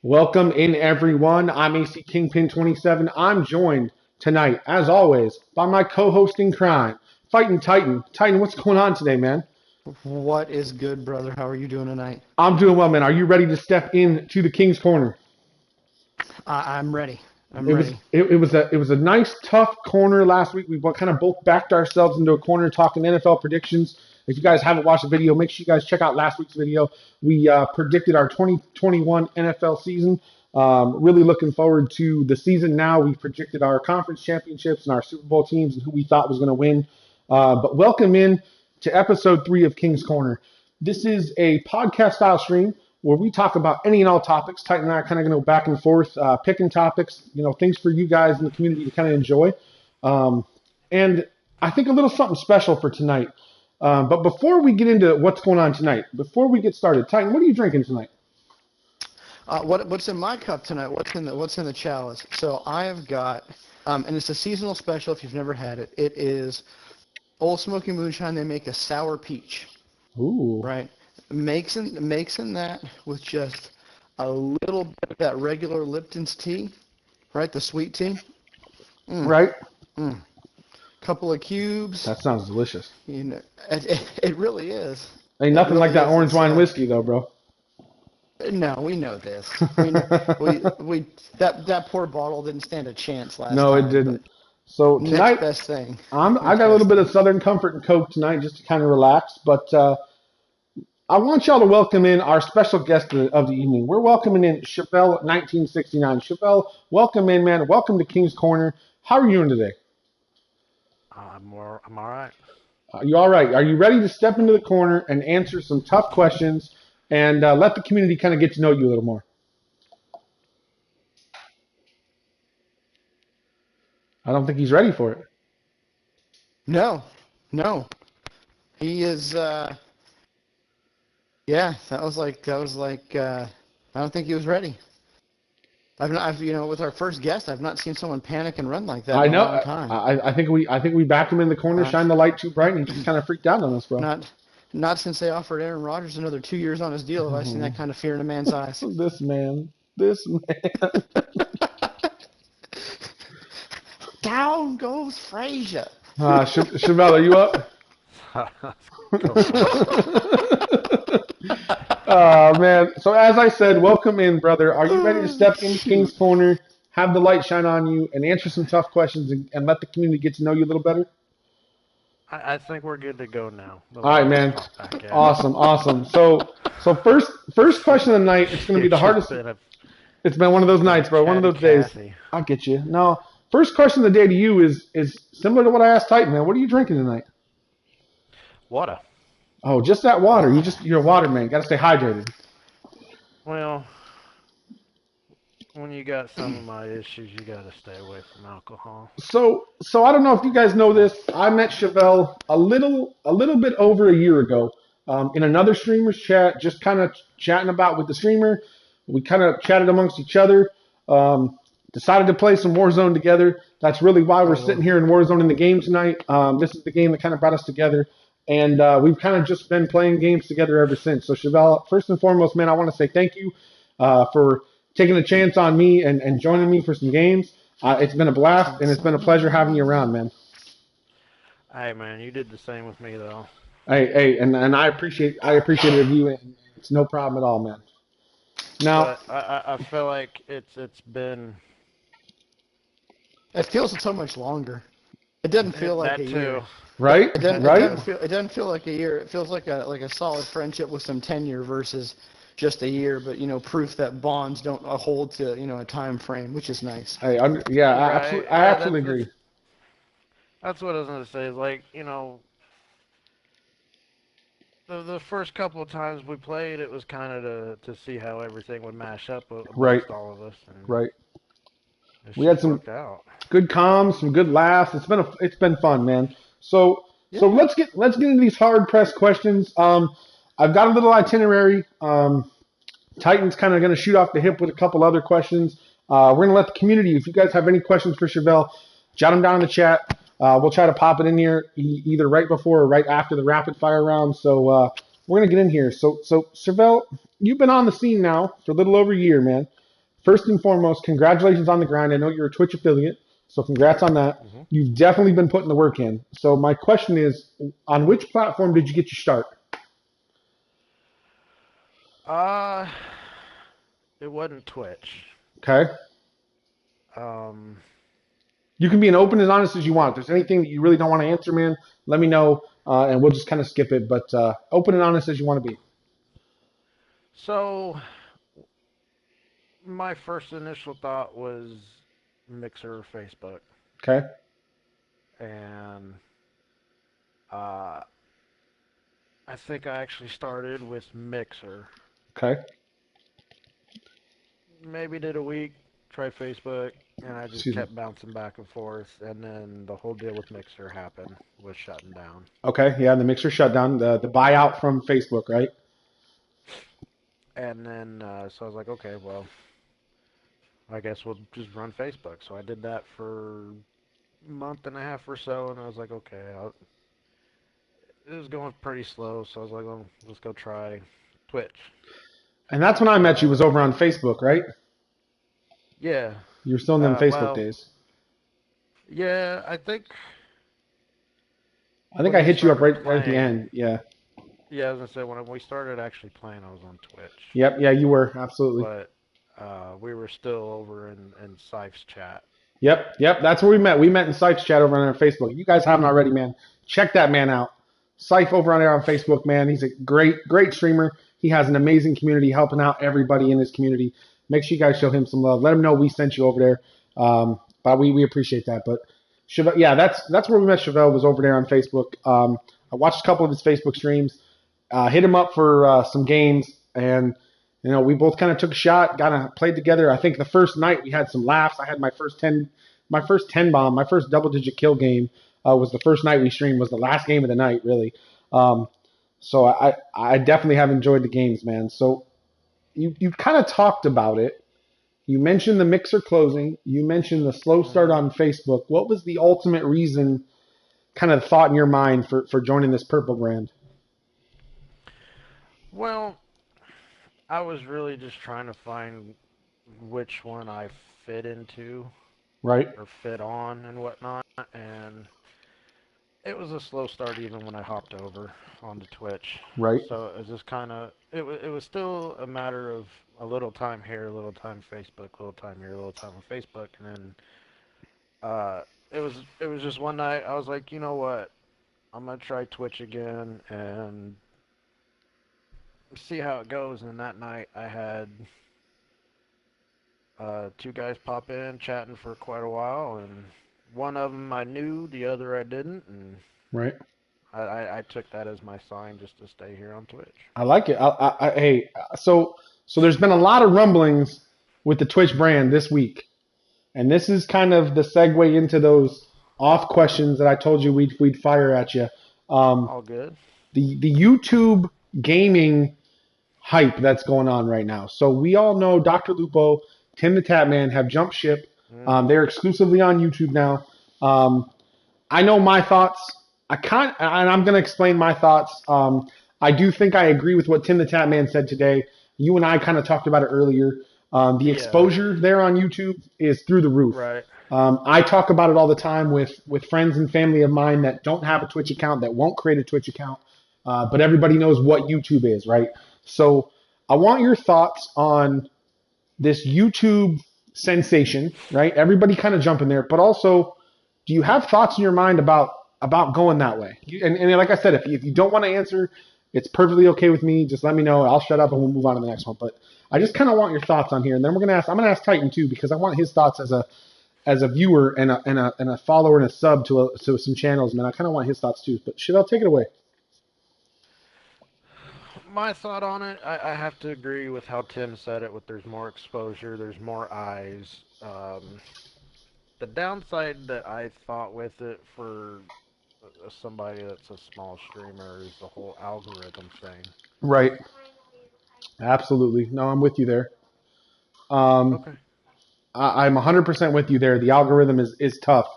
Welcome in, everyone. I'm AC Kingpin27. I'm joined tonight, as always, by my co-host in crime, Fighting Titan. Titan, what's going on today, man? What is good, brother? How are you doing tonight? I'm doing well, man. Are you ready to step into the King's Corner? I'm ready. I'm It was ready. it, it was a nice tough corner last week. We kind of both backed ourselves into a corner talking NFL predictions. If you guys haven't watched the video, make sure you guys check out last week's video. We predicted our 2021 NFL season. Really looking forward to the season now. We predicted our conference championships and our Super Bowl teams and who we thought was going to win. But welcome in to episode 3 of King's Corner. This is a podcast style stream where we talk about any and all topics. Titan and I are kind of going to go back and forth, picking topics, things for you guys in the community to kind of enjoy. And I think a little something special for tonight. But before we get into what's going on tonight, before we get started, Titan, what are you drinking tonight? What's in my cup tonight? What's in the chalice? So I have got, and it's a seasonal special if you've never had it. It is Old Smoky Moonshine. They make a sour peach. Ooh. Right. Mixing that with just a little bit of that regular Lipton's tea, right? The sweet tea. Right? Couple of cubes. That sounds delicious. It really is. Ain't nothing really like that is. orange wine whiskey, though, bro. No, we know this. That poor bottle didn't stand a chance last No, time. it didn't. So Next tonight, best thing. I got a little bit of Southern Comfort and Coke tonight just to kind of relax. But I want y'all to welcome in our special guest of the evening. We're welcoming in Cheve11e1969. Cheve, welcome in, man. Welcome to King's Corner. How are you doing today? I'm all right. Are you all right? Are you ready to step into the corner and answer some tough questions and let the community kind of get to know you a little more? I don't think he's ready for it. No. He is. Yeah, that was like. I don't think he was ready. With our first guest, I've not seen someone panic and run like that I in know. a long time. I think we backed him in the corner, shined the light too bright, and he just kind of freaked out on us, bro. Not since they offered Aaron Rodgers another 2 years on his deal have I seen that kind of fear in a man's eyes. This man. Down goes Frazier. Cheve, are you up? Oh, man. So as I said, welcome in, brother. Are you ready to step into King's Corner, have the light shine on you, and answer some tough questions and let the community get to know you a little better? I think we're good to go now. All right, man. Awesome. So first question of the night. It's going to be the hardest. It's been one of those nights, bro. One of those days. I'll get you. No. First question of the day to you is similar to what I asked Titan, man. What are you drinking tonight? Water. Oh, just that water. You're a water man. Got to stay hydrated. Well, when you got some of my issues, you got to stay away from alcohol. So I don't know if you guys know this. I met Cheve a little bit over a year ago in another streamer's chat, just kind of chatting about with the streamer. We kind of chatted amongst each other. Decided to play some Warzone together. That's really why we're sitting here in Warzone in the game tonight. This is the game that kind of brought us together. And we've kind of just been playing games together ever since. So, Cheve, first and foremost, man, I want to say thank you for taking a chance on me and joining me for some games. It's been a blast, and it's been a pleasure having you around, man. Hey, man, you did the same with me, though. Hey, and I appreciate it of you, and it's no problem at all, man. Now, but I feel like it's been. It feels so much longer. It doesn't feel like a year. Right? It doesn't feel like a year. It feels like a solid friendship with some tenure versus just a year. But proof that bonds don't hold to a time frame, which is nice. Hey, I absolutely agree. That's what I was gonna say. Is like the first couple of times we played, it was kind of to see how everything would mash up amongst all of us. And right. We had some good comms, some good laughs. It's been fun, man. So let's get into these hard pressed questions. I've got a little itinerary. Titan's kind of going to shoot off the hip with a couple other questions. We're going to let the community, if you guys have any questions for Cheve, jot them down in the chat. We'll try to pop it in here either right before or right after the rapid fire round. So we're going to get in here. So Cheve, you've been on the scene now for a little over a year, man. First and foremost, congratulations on the grind. I know you're a Twitch affiliate, so congrats on that. Mm-hmm. You've definitely been putting the work in. So my question is, on which platform did you get your start? It wasn't Twitch. Okay. Um, You can be as open and honest as you want. If there's anything that you really don't want to answer, man, let me know, and we'll just kind of skip it. But open and honest as you want to be. so my first initial thought was Mixer or Facebook, Okay. and uh, I think I actually started with Mixer. Okay. Maybe did a week, tried Facebook, and I just Excuse me. kept bouncing back and forth. And then the whole deal with Mixer happened, was shutting down. Okay. Yeah, the Mixer shutdown, the buyout from Facebook, right? And then so I was like, okay, well, I guess we'll just run Facebook. So I did that for a month and a half or so, and I was like, okay, it was going pretty slow. So I was like, well, let's go try Twitch. And that's when I met you. Was over on Facebook, right? Yeah. You were still in them Facebook Well, days. yeah, I think I think when I we hit you up started right at the playing, end. Yeah. yeah, I was gonna say when we started actually playing, I was on Twitch, Yep. Yeah, you were absolutely. but we were still over in Sife's chat. Yep. Yep. That's where we met. We met in Sife's chat over on our Facebook. If you guys haven't already, man, check that man out. Sife over on there on Facebook, man. He's a great streamer. He has an amazing community, helping out everybody in his community. Make sure you guys show him some love. Let him know we sent you over there. But we appreciate that. But Cheve, yeah, that's where we met. Cheve was over there on Facebook. I watched a couple of his Facebook streams. Hit him up for some games, and we both kind of took a shot, kind of played together. I think the first night we had some laughs. I had my first 10 bomb, my first double-digit kill game was the first night we streamed. Was the last game of the night, really. So I definitely have enjoyed the games, man. So you kind of talked about it. You mentioned the Mixer closing. You mentioned the slow start Hmm. on Facebook. What was the ultimate reason, kind of thought in your mind for joining this purple brand? Well, I was really just trying to find which one I fit into Right, or fit on and whatnot, and it was a slow start even when I hopped over onto Twitch. right, So it was just kind of it was still a matter of a little time here, a little time Facebook, a little time here, a little time on Facebook, and then it was just one night I was like, you know what, I'm gonna try Twitch again and see how it goes. And that night I had two guys pop in chatting for quite a while, and one of them I knew, the other I didn't, and right. I took that as my sign just to stay here on Twitch. I like it. Hey, so there's been a lot of rumblings with the Twitch brand this week, and this is kind of the segue into those off questions that I told you we'd fire at you. Um, All good. the YouTube gaming hype that's going on right now. So we all know Dr. Lupo, Tim the Tatman have jumped ship. Hmm. They're exclusively on YouTube now. Um, I know my thoughts. And I'm going to explain my thoughts. I do think I agree with what Tim the Tatman said today. You and I kind of talked about it earlier. The Yeah. exposure there on YouTube is through the roof. Right. I talk about it all the time with friends and family of mine that don't have a Twitch account, that won't create a Twitch account, but everybody knows what YouTube is, right? So I want your thoughts on this YouTube sensation, right? Everybody kind of jumping there, but also, do you have thoughts in your mind about going that way? And like I said, if you don't want to answer, it's perfectly okay with me. Just let me know. I'll shut up and we'll move on to the next one. But I just kind of want your thoughts on here, and then I'm gonna ask Titan too, because I want his thoughts as a viewer and a follower and a sub to some channels, man. I kind of want his thoughts too. But Cheve, take it away. My thought on it, I have to agree with how Tim said it. With there's more exposure, there's more eyes. The downside that I thought with it for somebody that's a small streamer is the whole algorithm thing. Right. Absolutely. No, I'm with you there. Um, Okay. I'm 100% with you there. The algorithm is tough.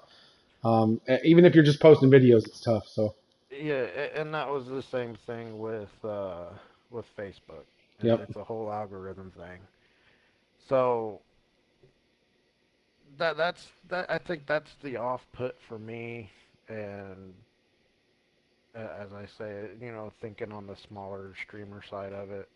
Even if you're just posting videos, it's tough. So, Yeah, and that was the same thing with Facebook. yep. It's a whole algorithm thing. So I think that's the off put for me, and as I say, thinking on the smaller streamer side of it.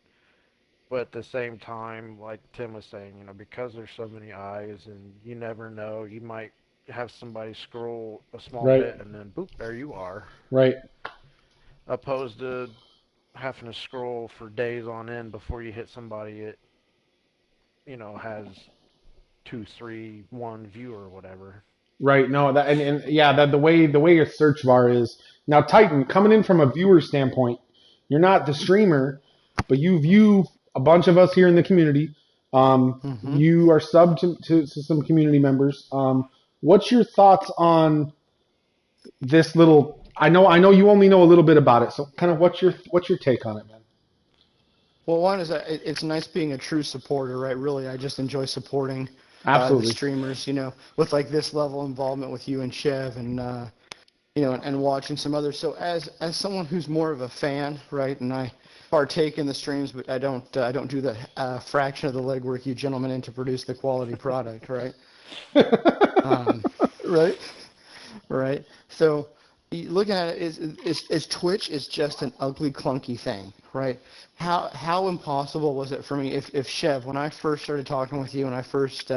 But at the same time, like Tim was saying, because there's so many eyes, and you never know, you might have somebody scroll a small Right. bit, and then boop, there you are. Right. Opposed to having to scroll for days on end before you hit somebody that has 2, 3, 1 view or whatever. Right. No, that and yeah, that the way your search bar is now, Titan, coming in from a viewer standpoint, you're not the streamer, but you view a bunch of us here in the community. You are subbed to some community members. What's your thoughts on this little? I know you only know a little bit about it, so kind of what's your take on it, man? Well, one is that it's nice being a true supporter, right? Really, I just enjoy supporting the Absolutely. streamers, with like this level of involvement with you and Chev, and and watching some others. So as someone who's more of a fan, right, and I partake in the streams, but I don't do the fraction of the legwork you gentlemen in to produce the quality product, right? Right. Right. So looking at it is Twitch is just an ugly, clunky thing, right? How impossible was it for me if Chev, when I first started talking with you and I first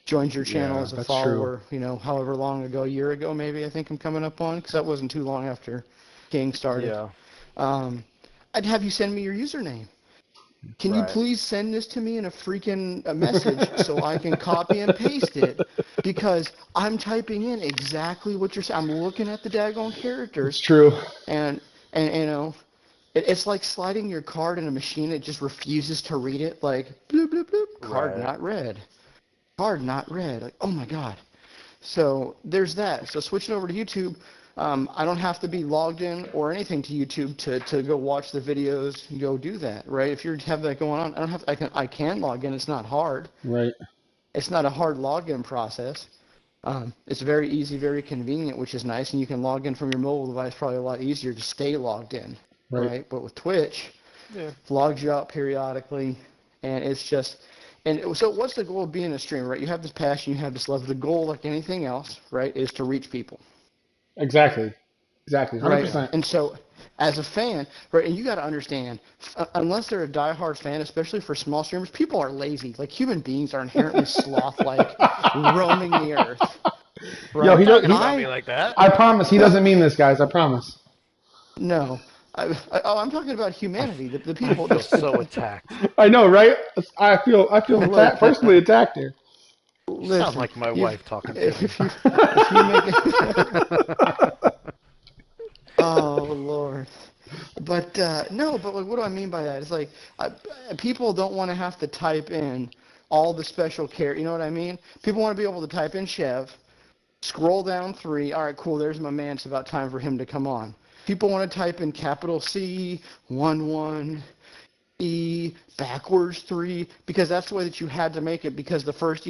joined your channel Yeah, as a that's follower, however long ago, a year ago maybe, I think I'm coming up on, because that wasn't too long after King started. Yeah. I'd have you send me your username. Can you Right. please send this to me in a freaking message so I can copy and paste it? Because I'm typing in exactly what you're saying. I'm looking at the daggone It's characters, true. and it's like sliding your card in a machine. It just refuses to read it. Like bloop bloop bloop. Card Right. not read. Card not read. Like, oh my god. So there's that. So switching over to YouTube, I don't have to be logged in or anything to YouTube to go watch the videos and go do that, right? If you have that going on, I can log in. It's not hard. Right. It's not a hard login process. It's very easy, very convenient, which is nice, and you can log in from your mobile device probably a lot easier to stay logged in, right? But with Twitch, it logs you out periodically, and it's just. And so what's the goal of being a streamer, right? You have this passion, you have this love. The goal, like anything else, right, is to reach people. Exactly. 100%. Right. And so as a fan, right, and you got to understand, unless they're a diehard fan, especially for small streamers, people are lazy. Like human beings are inherently sloth-like, roaming the earth. Right? Yo, he don't me like that. I promise he doesn't mean this, guys. I promise. No. I'm talking about humanity, the people. I feel so attacked. I know, right? I feel personally attacked here. Sounds like my wife talking to me. If you make it, oh Lord. But no, but like, what do I mean by that? It's like people don't want to have to type in all the special care. You know what I mean? People want to be able to type in Chev, scroll down 3. All right, cool. There's my man. It's about time for him to come on. People want to type in capital C, 11, E, backwards 3, because that's the way that you had to make it, because the first,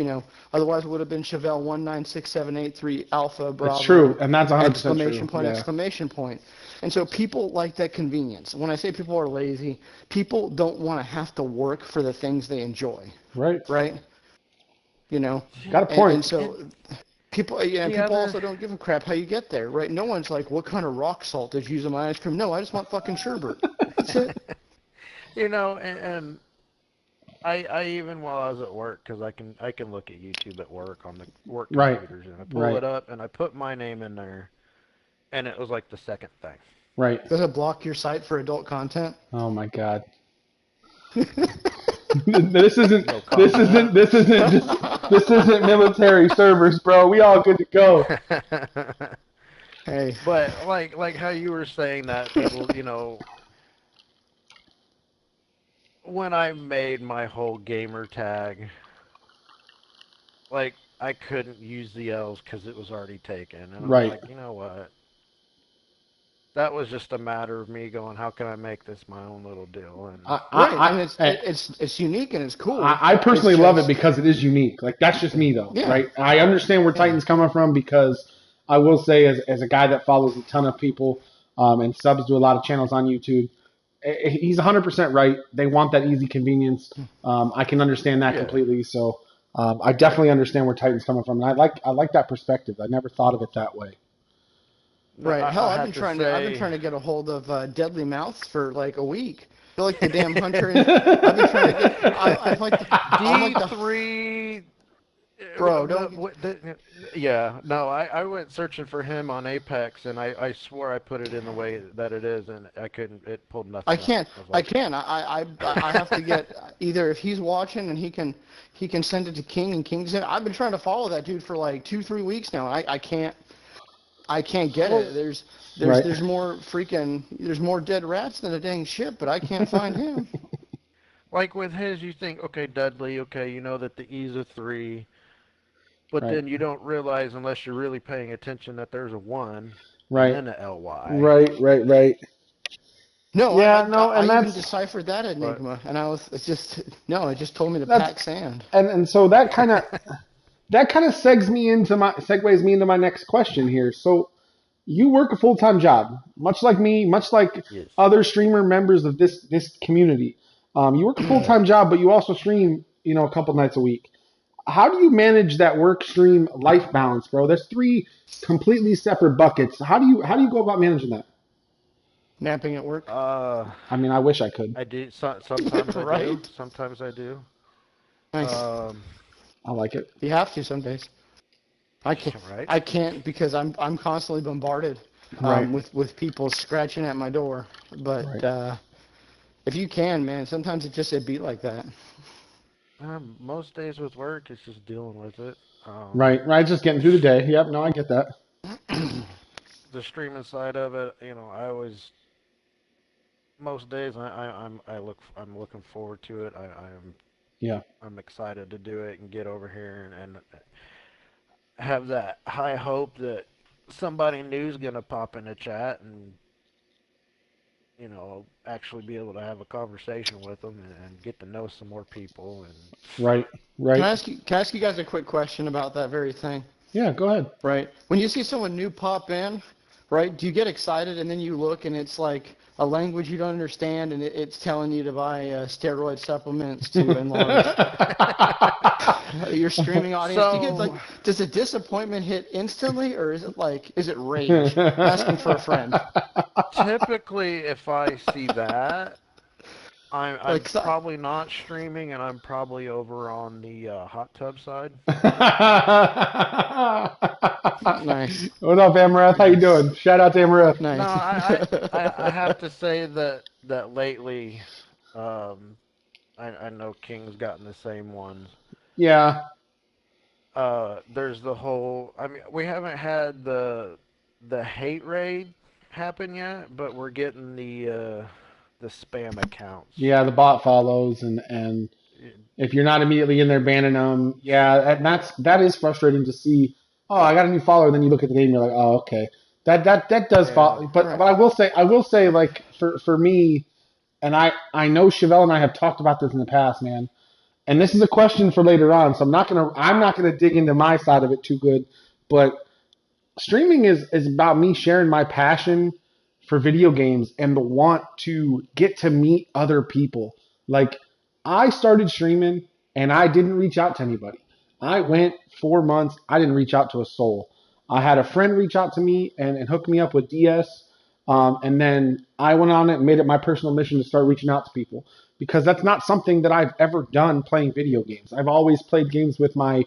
otherwise it would have been Cheve11e1969 Alpha, Bravo. It's true, and that's 100% exclamation true. point, Yeah. exclamation point. And so people like that convenience. When I say people are lazy, people don't want to have to work for the things they enjoy. Right. Right? Got a point. And so people also don't give a crap how you get there, right? No one's like, what kind of rock salt did you use in my ice cream? No, I just want fucking sherbet. That's it. And I even while I was at work, because I can look at YouTube at work on the work computers, and I pull it up and I put my name in there, and it was like the second thing. Right. Does it block your site for adult content? Oh my God. This isn't military servers, bro. We all good to go. Hey. But like how you were saying that people, when I made my whole gamer tag, like I couldn't use the L's because it was already taken, and I'm like, you know what? That was just a matter of me going, how can I make this my own little deal? And it's unique and it's cool. I personally love it because it is unique. Like that's just me though, right? I understand where Titan's coming from, because I will say, as a guy that follows a ton of people and subs to a lot of channels on YouTube, he's 100% right. They want that easy convenience. I can understand that completely. So I definitely understand where Titan's coming from, and I like that perspective. I never thought of it that way. Right. Hell, I I've have been to trying to say, get a hold of Deadly Mouths for like a week. I feel like the damn hunter. I've been trying to get. I'm like the D3. bro. No, Don't. yeah, no, I went searching for him on Apex, and I swore I put it in the way that it is, and I couldn't. It pulled I nothing up. can't. I was I like, can't. I have to get either if he's watching and he can send it to King and King's in. I've been trying to follow that dude for like 2-3 weeks now. I can't. I can't get Well, it. right. There's more dead rats than a dang ship, but I can't find him. like with his, you think, okay, Dudley, okay, you know that the E's a 3, but Right. then you don't realize unless you're really paying attention that there's a 1 and Right. then a LY. Right. No, Yeah, no, I and even that's deciphered that But enigma, and it's just no. It just told me to that's pack sand. and so that kind of segues me into my next question here. So you work a full time job, much like me, much like yes. other streamer members of this community. You work a full time job, but you also stream, a couple nights a week. How do you manage that work stream life balance, bro? There's three completely separate buckets. How do you go about managing that? Napping at work, Uh, I mean, I wish I could. I do. Sometimes I do. right? Sometimes I do. Nice. Um, I like it. You have to some days. I can't. right. I can't because I'm constantly bombarded Right. with people scratching at my door. But Right. if you can, man, sometimes it be like that. Most days with work, it's just dealing with it. Right. Just getting through the day. Yep. No, I get that. The streaming side of it, I always most days I'm looking forward to it. Yeah. I'm excited to do it and get over here and have that high hope that somebody new is gonna pop in the chat and actually be able to have a conversation with them and get to know some more people and Right. Can Right. I ask you guys a quick question about that very thing? Yeah. Go ahead. Right. When you see someone new pop in, right, do you get excited and then you look and it's like a language you don't understand and it's telling you to buy steroid supplements to enlarge your streaming audience? Do you get like, so does the disappointment hit instantly or is it rage? Asking for a friend. typically if I see that I'm Like, so- probably not streaming, and I'm probably over on the hot tub side. nice. What up, Amaranth? How you Nice. doing? Shout out to Amaranth. No, Nice. I have to say that lately, I know King's gotten the same ones. Yeah. There's the whole. I mean, we haven't had the hate raid happen yet, but we're getting the spam accounts. Yeah, the bot follows and if you're not immediately in there banning them, yeah, and that is frustrating to see. Oh, I got a new follower. Then you look at the game, you're like, oh, okay. That does And follow. But Right. but I will say like for me, and I know Chevelle and I have talked about this in the past, man. And this is a question for later on, so I'm not gonna dig into my side of it too good. But streaming is about me sharing my passion for video games and the want to get to meet other people. Like I started streaming and I didn't reach out to anybody. I went 4 months, I didn't reach out to a soul. I had a friend reach out to me and hook me up with DS. And then I went on it and made it my personal mission to start reaching out to people because that's not something that I've ever done playing video games. I've always played games with my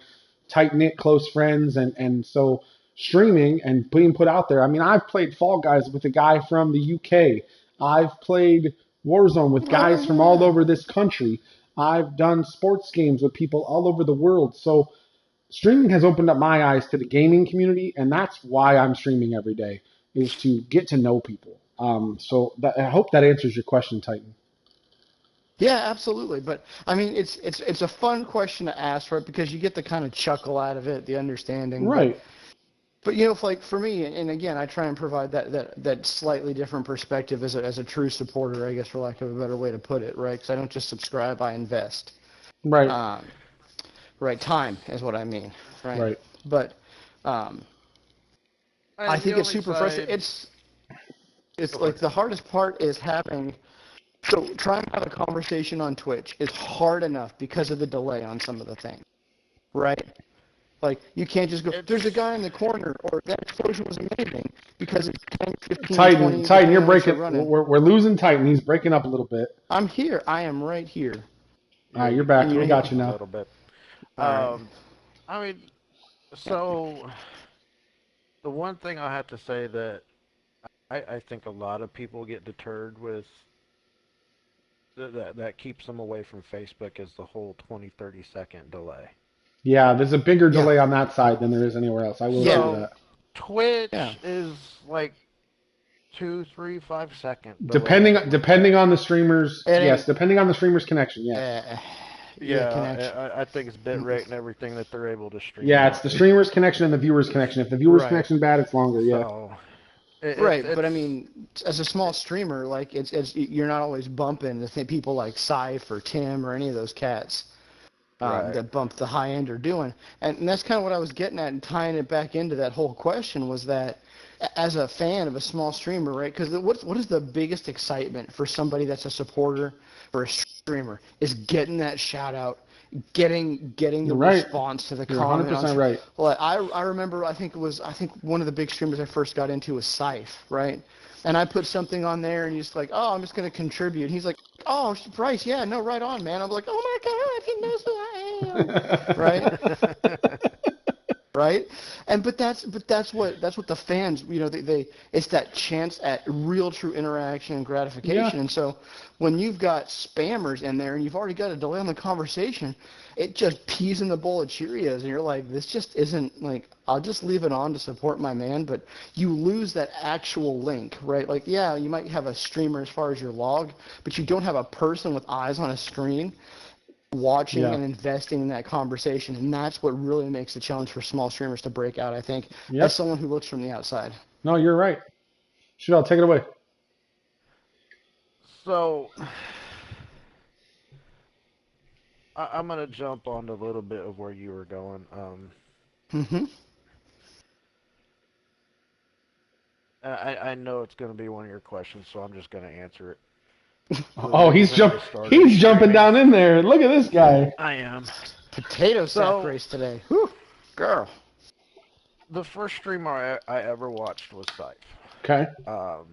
tight knit close friends and so streaming and being put out there. I mean, I've played Fall Guys with a guy from the UK. I've played Warzone with Oh guys from all yeah. over this country. I've done sports games with people all over the world. So streaming has opened up my eyes to the gaming community, and that's why I'm streaming every day is to get to know people. I hope that answers your question, Titan. Yeah, absolutely. But I mean, it's a fun question to ask, right? Because you get the kind of chuckle out of it, the understanding. Right. But if like for me, and again, I try and provide that slightly different perspective as a true supporter, I guess, for lack of a better way to put it, right? Because I don't just subscribe, I invest. Right. Um, right, time is what I mean, right? Right. But I the think it's only super side- frustrating. It's Go like ahead. the hardest part is having. So trying to have a conversation on Twitch is hard enough because of the delay on some of the things. right? Like, you can't just go, there's a It's guy in the corner, or that explosion was amazing, because it's 10, 15, Titan, 20, Titan, depending you're on what you're breaking. running. We're losing Titan. He's breaking up a little bit. I'm here. I am right here. All yeah, right, you're Can back. you We hear? got you a now. little bit. All right. I mean, Yeah. so the one thing I have to say that I think a lot of people get deterred with that keeps them away from Facebook is the whole 20, 30-second delay. Yeah, there's a bigger Yeah. delay on that side than there is anywhere else. I will agree Yeah. with So that. Yeah. Twitch is like 2, 3, 5 second delay. Depending on the streamers, It yes. ain't. Depending on the streamer's connection, yes. Uh, yeah, Yeah, connection. I think it's bit rate and everything that they're able to stream Yeah, it's out. the streamer's connection and the viewer's It's connection. If the viewer's Right. connection bad, it's longer. Yeah. so Right, but I it's mean, as a small streamer, like it's you're not always bumping the people like Scythe or Tim or any of those cats right. that bump the high end are doing, and that's kind of what I was getting at and tying it back into that whole question was that as a fan of a small streamer, right? Because what is the biggest excitement for somebody that's a supporter or a streamer is getting that shout out, getting You're the right. response to the You're comment. 100% right. Like I remember I think one of the big streamers I first got into was Scythe, right? And I put something on there and he's like, oh, I'm just going to contribute. He's like, oh, Bryce, yeah, no, right on, man. I'm like, oh my God, he knows who I am, right? Right? And but that's what the fans, they it's that chance at real true interaction and gratification. Yeah. And so when you've got spammers in there and you've already got a delay on the conversation, it just peas in the bowl of Cheerios and you're like, this just isn't like, I'll just leave it on to support my man, but you lose that actual link, right? Like, yeah, you might have a streamer as far as your log, but you don't have a person with eyes on a screen watching Yeah. and investing in that conversation, and that's what really makes the challenge for small streamers to break out, I think, Yep. as someone who looks from the outside. No, you're right. Chanel, take it away. So I'm gonna jump on a little bit of where you were going. Mm-hmm. I know it's gonna be one of your questions, so I'm just gonna answer it. Oh, he's jumping Streaming. down in there. Look at this guy. I am. Potato sack race today. Whew, girl. The first streamer I ever watched was Scythe. Okay. Um,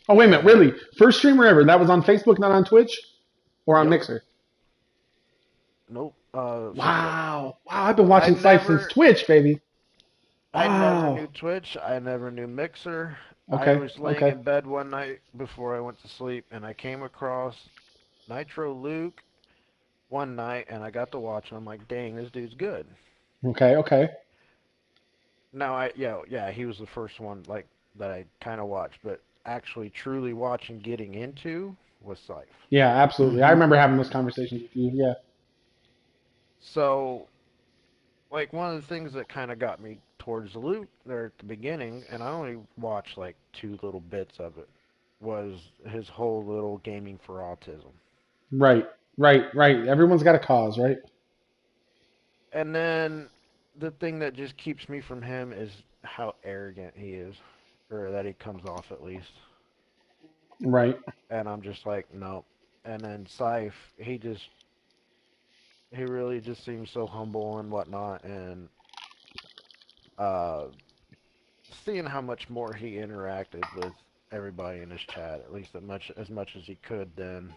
Oh, wait a minute. Really? First streamer ever. That was on Facebook, not on Twitch? Or on Yep. Mixer? Nope. Wow. Wow, I've been watching I Scythe never- since Twitch, baby. I never Wow. knew Twitch. I never knew Mixer. Okay, I was laying okay. in bed one night before I went to sleep, and I came across Nitro Luke one night, and I got to watch him. I'm like, dang, this dude's good. Okay. Now, he was the first one like that I kind of watched, but actually truly watching, getting into was Scythe. Yeah, absolutely. I remember having those conversations with you. Yeah. So, like, one of the things that kind of got me towards the loot there at the beginning, and I only watched like 2 little bits of it, was his whole little gaming for autism. Right. Everyone's got a cause, right? And then the thing that just keeps me from him is how arrogant he is, or that he comes off at least. Right. And I'm just like, no. And then Scythe, he really just seems so humble and whatnot, and seeing how much more he interacted with everybody in his chat, at least as much as he could then,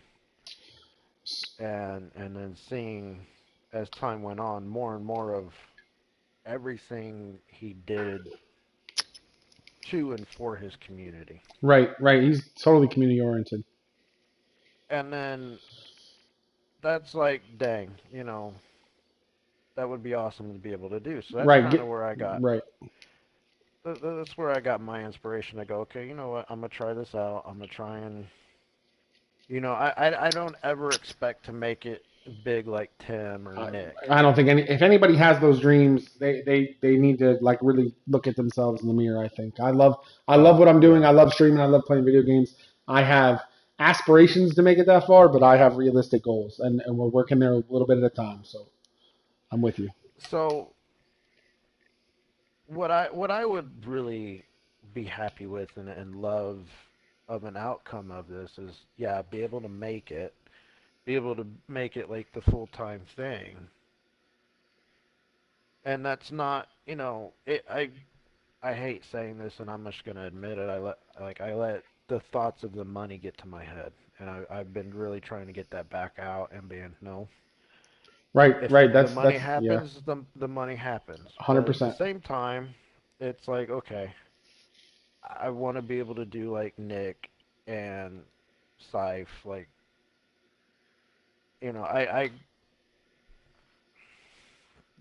and then seeing as time went on more and more of everything he did to and for his community. Right. He's totally community oriented. And then that's like, dang, that would be awesome to be able to do. So that's kind of where I got. Right. That's where I got my inspiration to go, okay, you know what, I'm going to try this out. I'm going to try and, I don't ever expect to make it big like Tim or Nick. I don't think if anybody has those dreams, they need to like really look at themselves in the mirror, I think. I love what I'm doing. I love streaming. I love playing video games. I have aspirations to make it that far, but I have realistic goals, and we're working there a little bit at a time. So I'm with you. So what I would really be happy with and love of an outcome of this is, be able to make it like the full-time thing. and that's not, I hate saying this, and I'm just gonna admit it. I let the thoughts of the money get to my head, and I've been really trying to get that back out and being no. Right, If right. the That's money yeah, happens, the money happens. But at the 100%. same time, it's like okay, I want to be able to do like Nick and Scythe, like I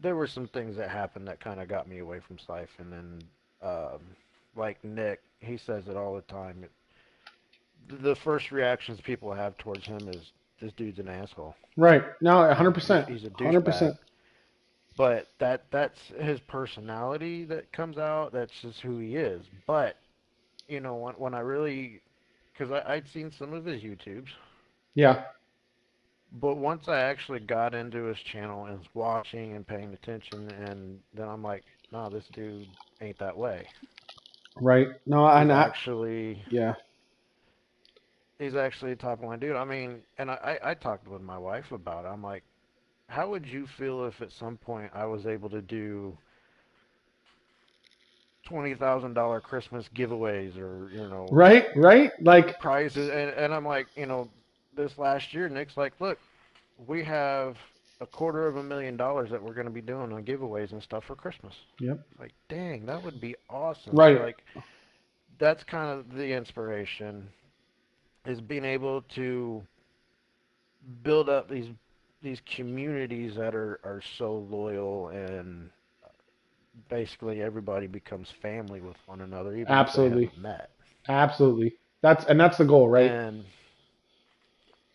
there were some things that happened that kind of got me away from Scythe, and then like Nick, he says it all the time. The first reactions people have towards him is this dude's an asshole. Right. No, He's 100%. he's a douchebag. 100%. But that's his personality that comes out. That's just who he is. But when I really, because I'd seen some of his YouTubes, Yeah. but once I actually got into his channel and was watching and paying attention, and then I'm like, no, this dude ain't that way. Right. No, He's and actually yeah. he's actually a top line dude. I mean, and I talked with my wife about it. I'm like, how would you feel if at some point I was able to do $20,000 Christmas giveaways or Right, right. Like, prizes? And I'm like, this last year, Nick's like, look, we have $250,000 that we're going to be doing on giveaways and stuff for Christmas. yep. Like, dang, that would be awesome. So Right. like, that's kind of the inspiration is being able to build up these communities that are so loyal and basically everybody becomes family with one another even if they Absolutely. haven't met. Absolutely. That's the goal, right? And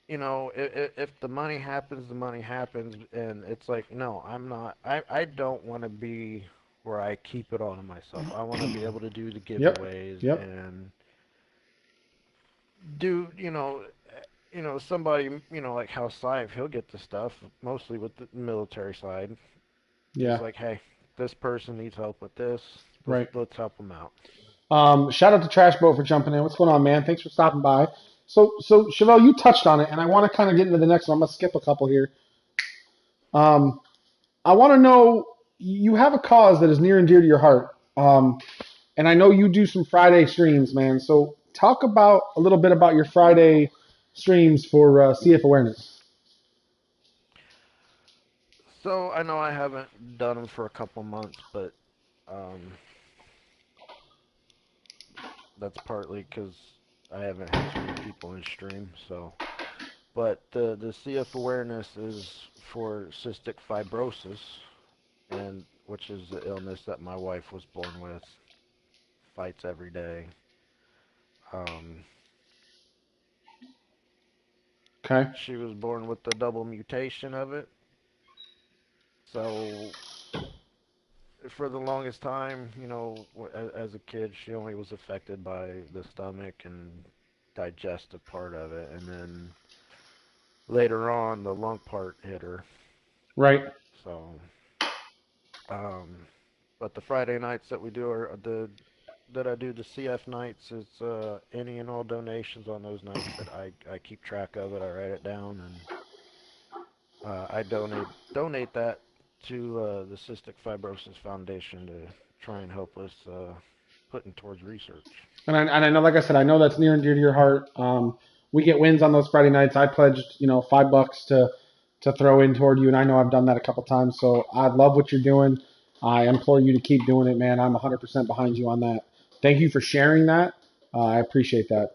if the money happens, the money happens, and it's like, no, I'm not. I don't want to be where I keep it all to myself. I want to be able to do the Yep. giveaways Yep. and do, somebody, like how Scythe, he'll get the stuff mostly with the military side. He's Yeah. like, hey, this person needs help with this. Let's Right. let's help them out. Shout out to Trash Boat for jumping in. What's going on, man? Thanks for stopping by. So Chevelle, you touched on it, and I want to kind of get into the next one. I'm gonna skip a couple here. Um, I want to know you have a cause that is near and dear to your heart. And I know you do some Friday streams, man. So talk about a little bit about your Friday streams for CF Awareness. So I know I haven't done them for a couple months, but um, that's partly because I haven't had too many people in stream. So, but the CF awareness is for cystic fibrosis, and which is the illness that my wife was born with, fights every day. Um, Okay. she was born with the double mutation of it. So for the longest time, as a kid, she only was affected by the stomach and digestive part of it, and then later on, the lung part hit her. Right. So, um, but the Friday nights that we do are that I do the CF nights. It's any and all donations on those nights that I keep track of it. I write it down and I donate that to the Cystic Fibrosis Foundation to try and help us putting towards research. And I know, like I said, I know that's near and dear to your heart. We get wins on those Friday nights. I pledged, $5 to throw in toward you, and I know I've done that a couple times. So I love what you're doing. I implore you to keep doing it, man. I'm 100% behind you on that. Thank you for sharing that. I appreciate that.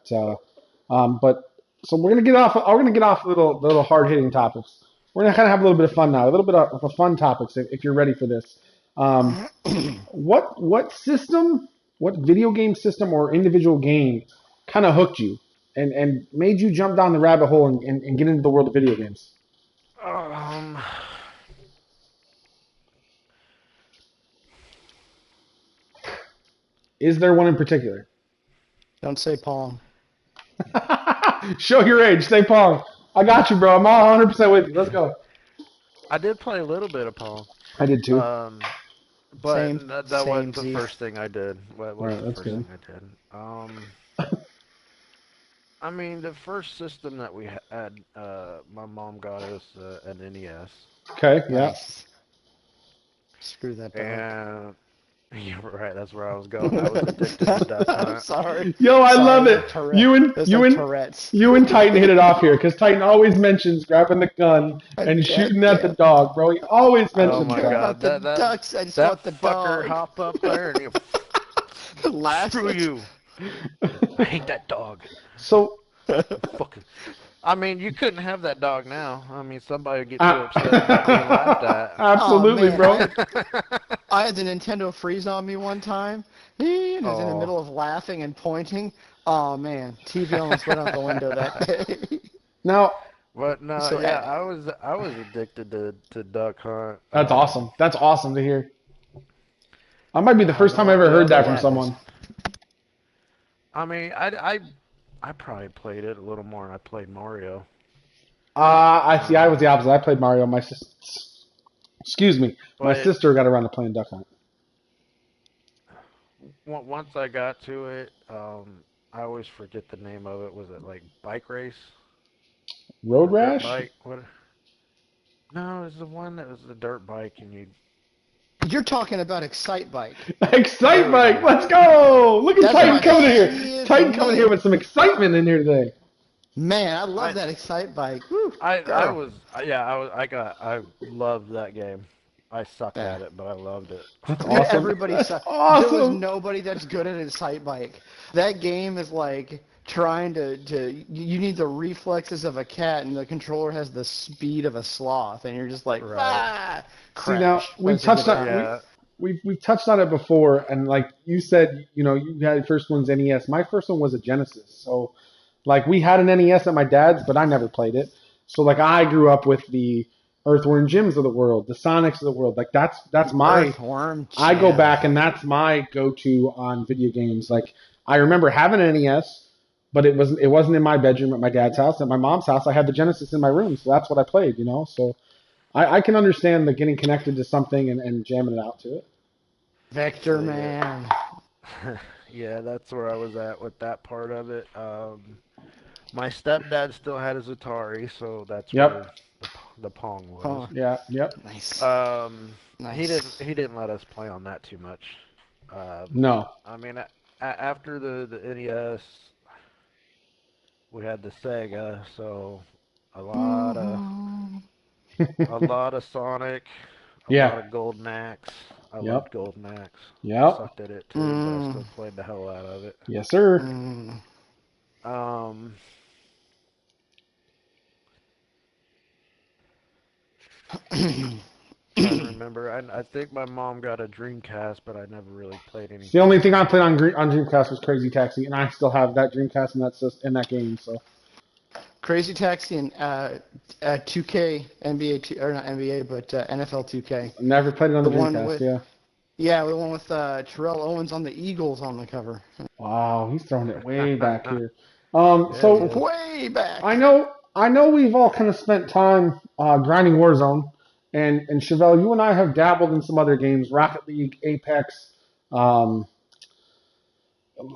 But so we're gonna get off. We're gonna get off little hard hitting topics. We're gonna kind of have a little bit of fun now. A little bit of a fun topics if you're ready for this. Um, what system, what video game system or individual game kind of hooked you and made you jump down the rabbit hole and get into the world of video games? Um, Is there one in particular? Don't say Pong. Show your age. Stay Pong. I got you, bro. I'm all 100% with you. Let's go. I did play a little bit of Pong. I did too. But Same, that same wasn't the Z. first thing I did. What All was right, the that's first good. thing I did? I mean, the first system that we had, my mom got us an NES. Okay, yeah. Nice. Screw that dog. And you're right. That's where I was going. I was addicted to Duck I'm Hunt. sorry. Yo, I Sorry, love it's it. like You and it's you like and Tourette's. you and Titan hit it off here because Titan always mentions grabbing the gun and shooting at the Damn. dog, bro. He always I Oh don't mentions my care that. about God, the that ducks. I just that want the fucker dog. hop up there and you Last screw you. I hate that dog. So, Fucking. I mean, you couldn't have that dog now. I mean, somebody would get too uh, upset about being laughed at. Oh absolutely, man, bro. I had the Nintendo Freeze on me one time. He was in the Oh, middle of laughing and pointing. Oh man, TV almost went out the window that day. Now, but no, So yeah, I was addicted to Duck Hunt. that's awesome. That's awesome to hear. That might be the first time I ever The heard other that from one. madness. someone. I mean, I probably played it a little more than I played Mario. I see. I was the Um, opposite. I played Mario. My sister, excuse me, my but sister got around to playing Duck Hunt. once I got to it, I always forget the name of it. Was it like bike race Road or dirt Rash, bike? What? No, it was the one that was the dirt bike, and you. You're talking about Excite Bike. Excite There we Bike. go. Let's go. Look at That's Titan my coming in here. shit, Titan coming here man. with some excitement in here today. Man, I love I that Excite Bike. Woo, I girl. was yeah I loved that game. I sucked Yeah. at it, but I loved it. That's awesome. Everybody That's sucks. There was awesome. nobody that's good at Excite Bike. That game is like trying to you need the reflexes of a cat and the controller has the speed of a sloth and you're just like Right. See now crash. But we've it's a good touched on time. Yeah. we've touched on it before, and like you said, you know, you had your first one's NES. My first one was a Genesis. So like we had an NES at my dad's, but I never played it. So like I grew up with the Earthworm Jims of the world, the Sonics of the world. Like that's my Earthworm I go Jim. back and that's my go-to on video games. Like I remember having an NES, but it wasn't in my bedroom at my dad's house. At my mom's house, I had the Genesis in my room, so that's what I played. You know, so I can understand the getting connected to something and jamming it out to it. Vector So yeah. Man. Yeah, that's where I was at with that part of it. My stepdad still had his Atari, so that's where Yep. the Pong was. Oh, Yeah. Yep. nice. He Nice. didn't let us play on that too much. No. I mean, after the NES, we had the Sega, so a lot of a lot of Sonic, a Yeah. lot of Golden Axe. I Yep. loved Golden Axe. I Yep. sucked at it too, but I Mm, still played the hell out of it. Yes, sir. mm. Um, trying to remember. I think my mom got a Dreamcast, but I never really played The anything only on thing I it. played on Dreamcast was Crazy Taxi, and I still have that Dreamcast and in that game. So Crazy Taxi and 2K NBA or not NBA but NFL 2K. I never played it on The the one Dreamcast. with Yeah. the one with Terrell Owens on the Eagles on the cover. Wow, he's throwing it way back here. Yeah, he So is. Way back. I know we've all kind of spent time grinding Warzone, and Chevelle, you and I have dabbled in some other games, Rocket League, Apex, um,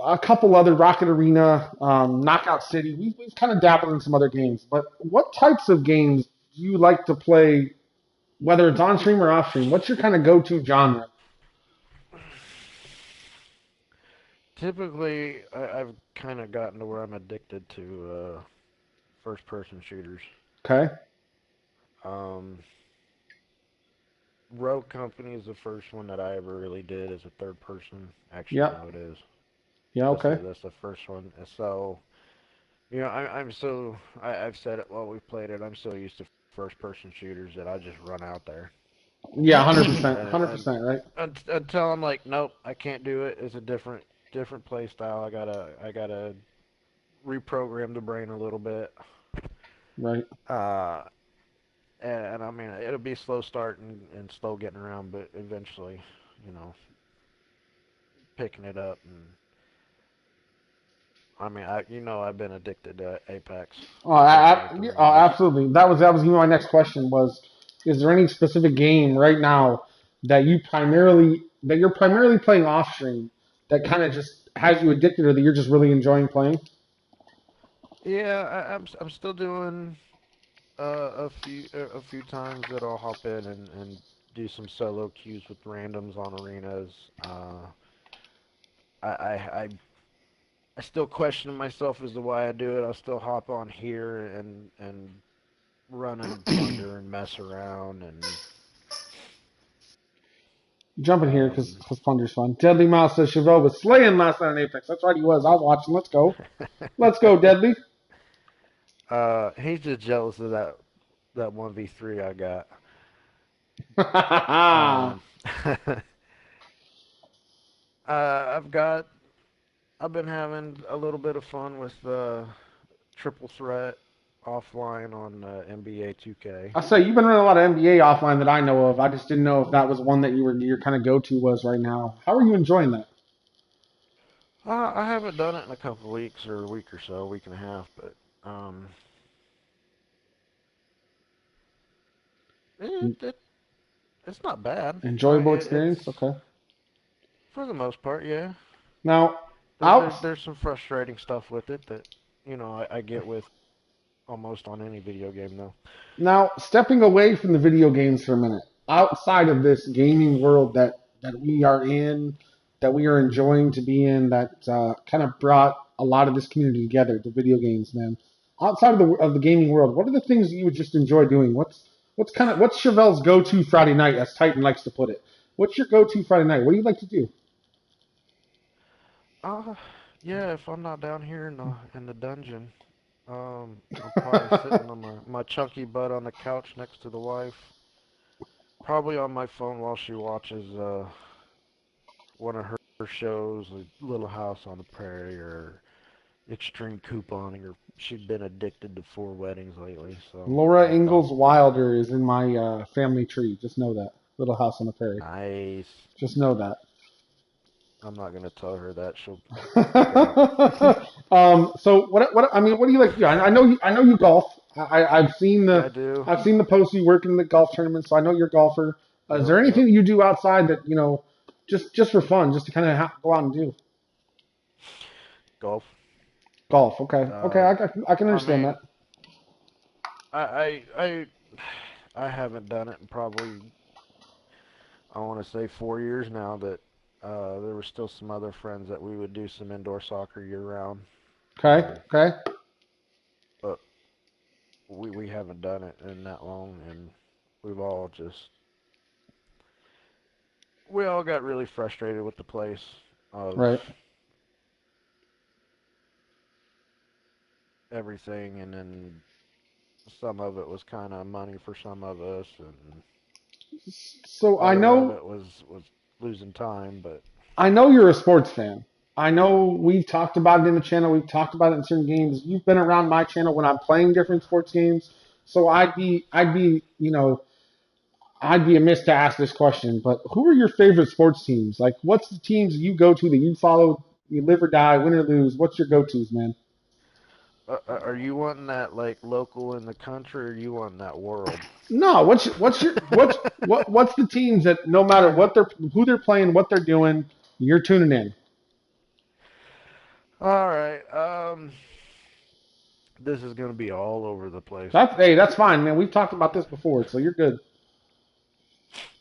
a couple other Rocket Arena, Knockout City. We've kind of dabbled in some other games, but what types of games do you like to play, whether it's on stream or off stream? What's your kind of go-to genre? Typically, I've kind of gotten to where I'm addicted to first-person shooters. Okay. Um, Rogue Company is the first one that I ever really did as a third-person. Actually, Yeah. no, it is. Yeah. Okay. That's the first one. And so, I've said it while we've played it. I'm so used to first-person shooters that I just run out there. Yeah. 100%. And, and 100%. Right. until I'm like, nope, I can't do it. It's a different play style. I gotta reprogram the brain a little bit. Right. Uh, and I mean, it'll be slow start and slow getting around, but eventually, you know, picking it up. And I mean, I've been addicted to Apex Oh, since like the release. absolutely. That was even my next question was, is there any specific game right now that you're primarily playing off stream that kind of just has you addicted or that you're just really enjoying playing? Yeah, I'm still doing a few times that I'll hop in and do some solo queues with randoms on arenas. I still question myself as to why I do it. I'll still hop on here and run and plunder and mess around and Jump in here because Plunder's fun. Deadly Mouse says Cheve11e was slaying last night in Apex. That's right, he was. I was watching. Let's go. Let's go, Deadly. he's just jealous of that 1v3 I got. I've been having a little bit of fun with Triple Threat offline on NBA 2K. I say you've been running a lot of NBA offline that I know of. I just didn't know if that was one that your kind of go-to was right now. How are you enjoying that? I haven't done it in a couple of weeks or a week or so, a week and a half, but it's not bad. Enjoyable experience? Okay. For the most part, yeah. Now, there's some frustrating stuff with it that, I get with almost on any video game, though. Now, stepping away from the video games for a minute, outside of this gaming world that we are in, that we are enjoying to be in, that kind of brought a lot of this community together, the video games, man. Outside of the gaming world, what are the things that you would just enjoy doing? What's Cheve11e's go-to Friday night, as Titan likes to put it? What's your go-to Friday night? What do you like to do? Yeah, if I'm not down here in the dungeon, I'm probably sitting on my chunky butt on the couch next to the wife. Probably on my phone while she watches one of her shows, like Little House on the Prairie or Extreme Couponing, or she's been addicted to 4 Weddings lately. So Laura Ingalls Wilder is in my family tree. Just know that. Little House on the Prairie. Nice. Just know that. I'm not gonna tell her that. She'll. So what do you like to do? I know you golf. I've seen the I do. I've seen the posts you work in the golf tournament, so I know you're a golfer. Is there anything that you do outside that just for fun, just to kind of go out and do? Golf. Golf. Okay. I can understand that. I haven't done it in probably, I want to say 4 years now. That there were still some other friends that we would do some indoor soccer year round. Okay. But we haven't done it in that long, and we all got really frustrated with the place. Right. Everything, and then some of it was kind of money for some of us, and so I know it was losing time. But I know you're a sports fan. I know we've talked about it in the channel. We've talked about it in certain games. You've been around my channel when I'm playing different sports games. So I'd be amiss to ask this question. But who are your favorite sports teams? Like, what's the teams you go to that you follow? You live or die, win or lose. What's your go-tos, man? Are you wanting that like local in the country, or are you wanting that world? No, what's the teams that no matter who they're playing, what they're doing, you're tuning in? All right. This is gonna be all over the place. That's fine, man. We've talked about this before, so you're good.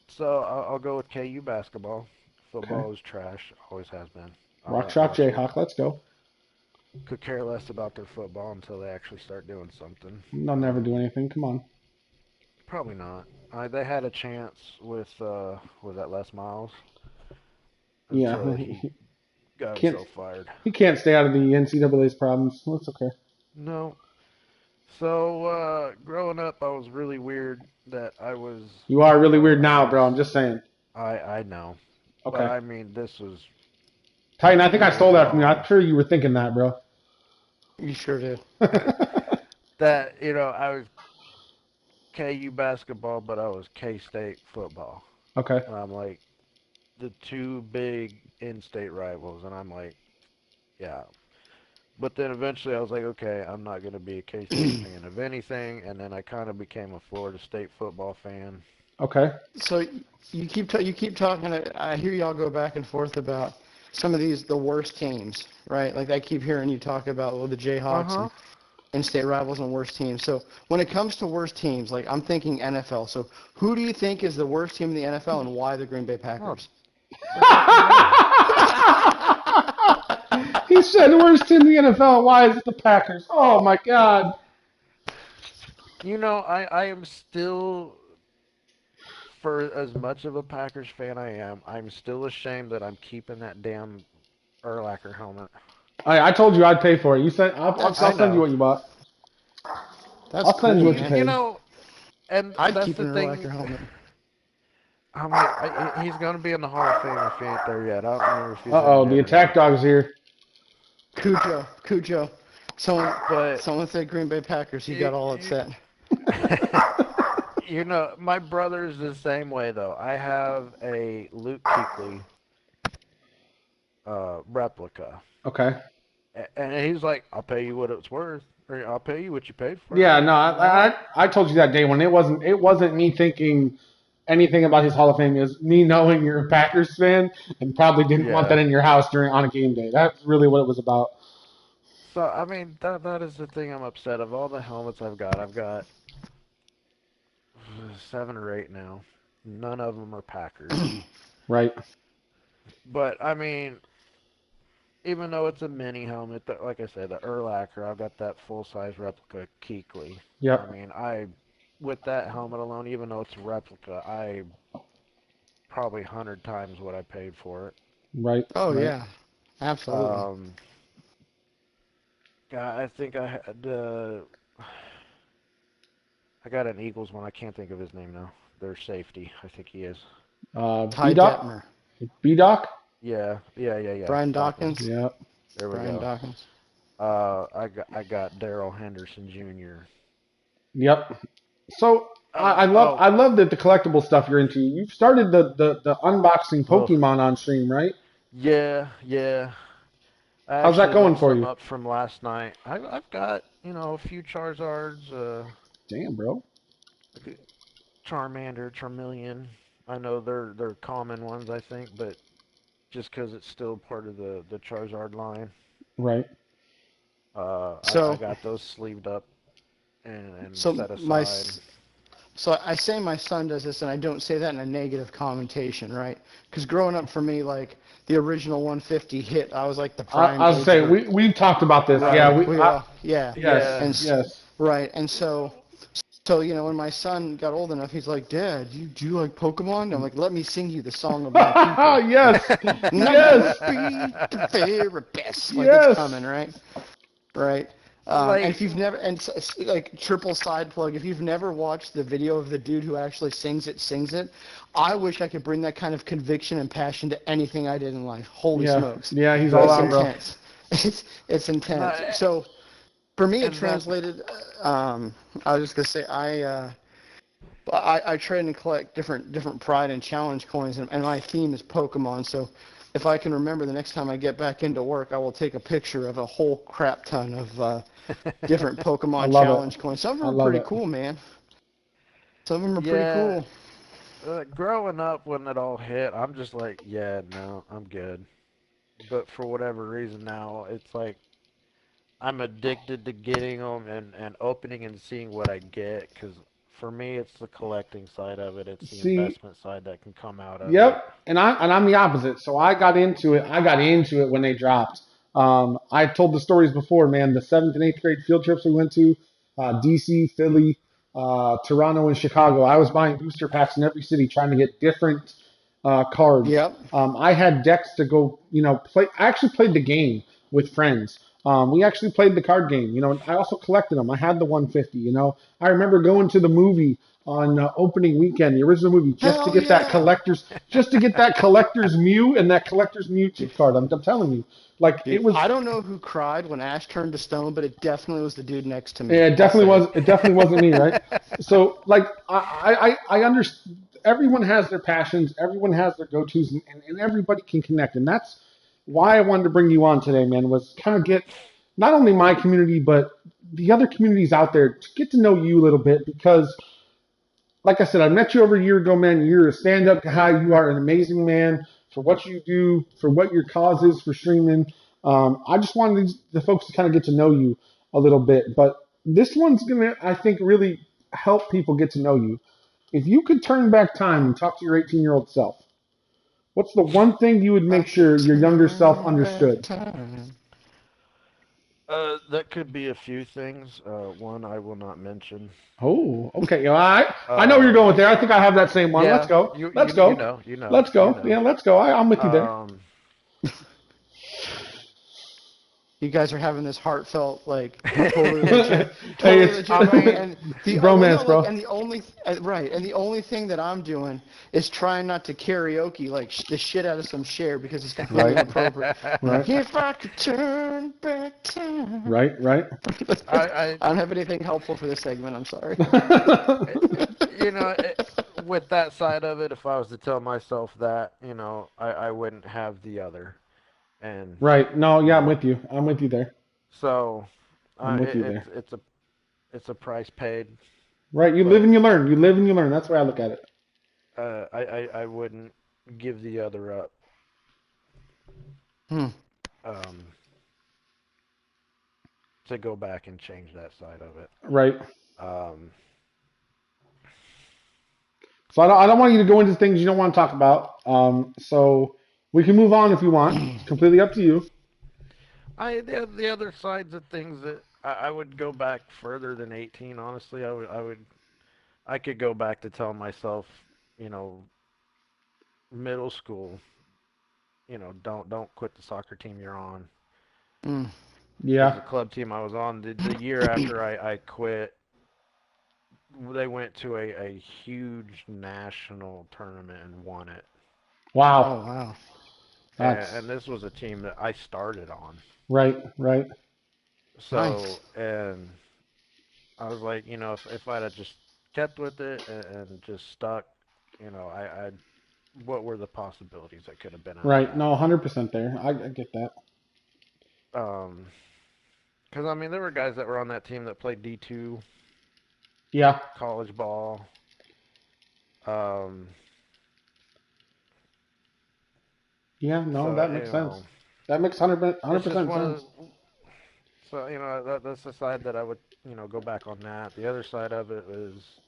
So I'll go with KU basketball. Football is trash, always has been. Rock Shot Jayhawk, let's go. Could care less about their football until they actually start doing something. They'll never do anything. Come on. Probably not. They had a chance with was that Les Miles? Yeah. He got himself fired. He can't stay out of the NCAA's problems. Well, that's okay. No. So growing up, I was really weird that I was. You are really weird now, bro. I'm just saying. I know. Okay. But I mean, this was. Titan, I think I stole that from you. I'm sure you were thinking that, bro. You sure did. That, I was KU basketball, but I was K-State football. Okay. And I'm like, the two big in-state rivals, and I'm like, yeah. But then eventually I was like, okay, I'm not going to be a K-State fan of anything, and then I kind of became a Florida State football fan. Okay. So you keep talking. I hear y'all go back and forth about some of the worst teams, right? Like I keep hearing you talk about the Jayhawks. Uh-huh. in-state rivals and worst teams. So when it comes to worst teams, like I'm thinking NFL. So who do you think is the worst team in the NFL and why the Green Bay Packers? He said worst team in the NFL. Why is it the Packers? Oh my God. I am still, for as much of a Packers fan I'm still ashamed that I'm keeping that damn Urlacher helmet. I told you I'd pay for it. You said I'll send you what you bought. I'll send you what you paid. And I'd that's keep the an thing. Urlacher helmet. He's going to be in the Hall of Fame if he ain't there yet. I don't remember if he's the attack dog's here. Cujo. Someone said Green Bay Packers. He got all upset. My brother's the same way, though. I have a Luke Kuechly replica. Okay. And he's like, I'll pay you what it's worth. Or I'll pay you what you paid for. Yeah, no, I told you that day when it wasn't me thinking anything about his Hall of Fame. It was me knowing you're a Packers fan and probably didn't want that in your house on a game day. That's really what it was about. So, I mean, that is the thing I'm upset of. All the helmets I've got 7 or 8 now. None of them are Packers. Right. But, I mean, even though it's a mini helmet, like I said, the Urlacher, I've got that full-size replica Kuechly. Yep. I mean, with that helmet alone, even though it's a replica, I probably 100 times what I paid for it. Right. Oh, right. yeah. Absolutely. I think I had... I got an Eagles one. I can't think of his name now. Their safety, I think he is. Ty Detmer. B-Doc? Yeah. Brian Dawkins. Yeah. There we go. Brian Dawkins. I got Darrell Henderson Jr. Yep. So I love that the collectible stuff you're into. You've started the unboxing Pokemon on stream, right? Yeah. How's that going for you? Up from last night. I've got a few Charizards. Damn, bro. Charmander, Charmeleon. I know they're common ones, I think, but just because it's still part of the Charizard line. Right. I got those sleeved up and set aside. So I say my son does this, and I don't say that in a negative connotation, right? Because growing up for me, like the original 150 hit, I was like the prime. I was saying we've talked about this. Right. Yeah. Yes. Right. And so when my son got old enough, he's like, Dad, do you like Pokemon? I'm like, let me sing you the song of my people. Yes. Yes. Be the very best. Like it's coming, right? Right. And if you've never, like triple side plug, if you've never watched the video of the dude who actually sings it, I wish I could bring that kind of conviction and passion to anything I did in life. Holy smokes. Yeah, he's all out, bro. It's intense. So for me, it translated, I was just going to say, I trade and collect different Pride and Challenge coins, and my theme is Pokemon, so if I can remember the next time I get back into work, I will take a picture of a whole crap ton of different Pokemon Challenge coins. Some of them are pretty cool, man. Some of them are pretty cool. Growing up when it all hit, I'm just like, no, I'm good. But for whatever reason now, it's like I'm addicted to getting them and opening and seeing what I get, because for me, it's the collecting side of it. It's the investment side that can come out of it. Yep, and I'm the opposite. So I got into it when they dropped. I told the stories before, man. The 7th and 8th grade field trips we went to, DC, Philly, Toronto, and Chicago. I was buying booster packs in every city, trying to get different cards. Yep. I had decks to go, play. I actually played the game with friends. We actually played the card game, I also collected them. I had the 150, I remember going to the movie on opening weekend, the original movie, just to get that collector's Mew and that collector's Mewtwo card. I'm telling you, like, dude, it was. I don't know who cried when Ash turned to stone, but it definitely was the dude next to me. Yeah, it definitely wasn't me, right? So, like, I understand. Everyone has their passions, everyone has their go-tos, and everybody can connect, and that's why I wanted to bring you on today, man, was kind of get not only my community, but the other communities out there to get to know you a little bit, because, like I said, I met you over a year ago, man. You're a stand-up guy. You are an amazing man for what you do, for what your cause is for streaming. I just wanted the folks to kind of get to know you. a little bit. But this one's gonna, I think, really help people get to know you. If you could turn back time and talk to your 18-year-old self, what's the one thing you would I make could sure your younger self turn back understood? time. That could be a few things. One I will not mention. Oh, okay. I know where you're going with Um, there. I think I have that same one. Let's yeah, go. you Let's you you go. know, you know, Let's you go. know. Yeah, let's go. I'm with you there. Um, You guys are having this heartfelt, like totally legit, Hey, totally it's legit. And bromance, bro. and the only right, and the only thing that I'm doing is trying not to karaoke like the shit out of some Cher because it's completely Right. inappropriate. Right. If I could turn back time. Right. Right. I I don't have anything helpful for this segment. I'm sorry. you know, with that side of it, if I was to tell myself that, I wouldn't have the other. And Right. No, you yeah, I'm know, with you. I'm with you there. so I'm with you there. it's a price paid, Right. You live but and you learn. You live and you learn. That's the way I look at it. I wouldn't give the other up. Hmm. Um, to go back and change that side of it. Right. Um, So I don't want you to go into things you don't want to talk about. So we can move on if you want. It's completely up to you. the other sides of things that I would go back further than 18. Honestly, I could go back to tell myself, you know, middle school, don't quit the soccer team you're on. Mm. Because Yeah. the club team I was on, the year after I quit, they went to a huge national tournament and won it. Oh Wow. wow. That's And this was a team that I started on. right. Right. Nice. So, and I was like, if I'd have just kept with it and just stuck, I what were the possibilities that could have been out of Right. that? No, 100% there. I get that. Um, because I mean, there were guys that were on that team that played D2 Yeah. college ball. Um, Yeah. No, so that makes sense. That makes 100% it's just 100% one sense. of so that's the side that I would go back on that. The other side of it was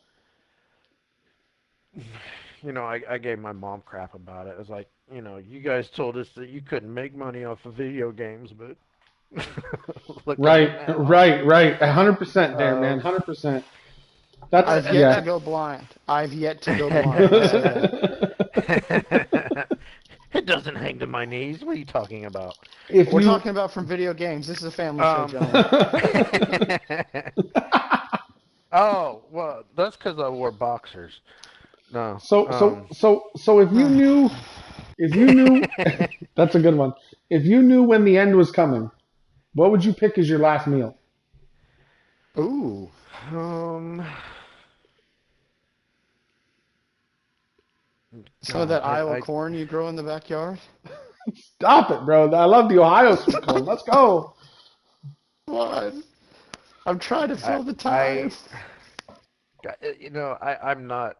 I gave my mom crap about it. It was like, you guys told us that you couldn't make money off of video games, but look at Right. it now. Right. Right. 100% there, man. Um, 100%. That's I've yet to yeah. go blind. I've yet to go blind. I'll say that. it doesn't hang to my knees. What are you talking about? If We're you talking about from video games. This is a family show, Um, gentlemen. oh, well, that's because I wore boxers. No. so if you knew that's a good one. If you knew when the end was coming, what would you pick as your last meal? Ooh. um, Some of God, that Iowa corn you grow in the backyard? Stop it, bro. I love the Ohio sweet corn. Let's go. What? I'm trying to I, fill the time. I, I'm not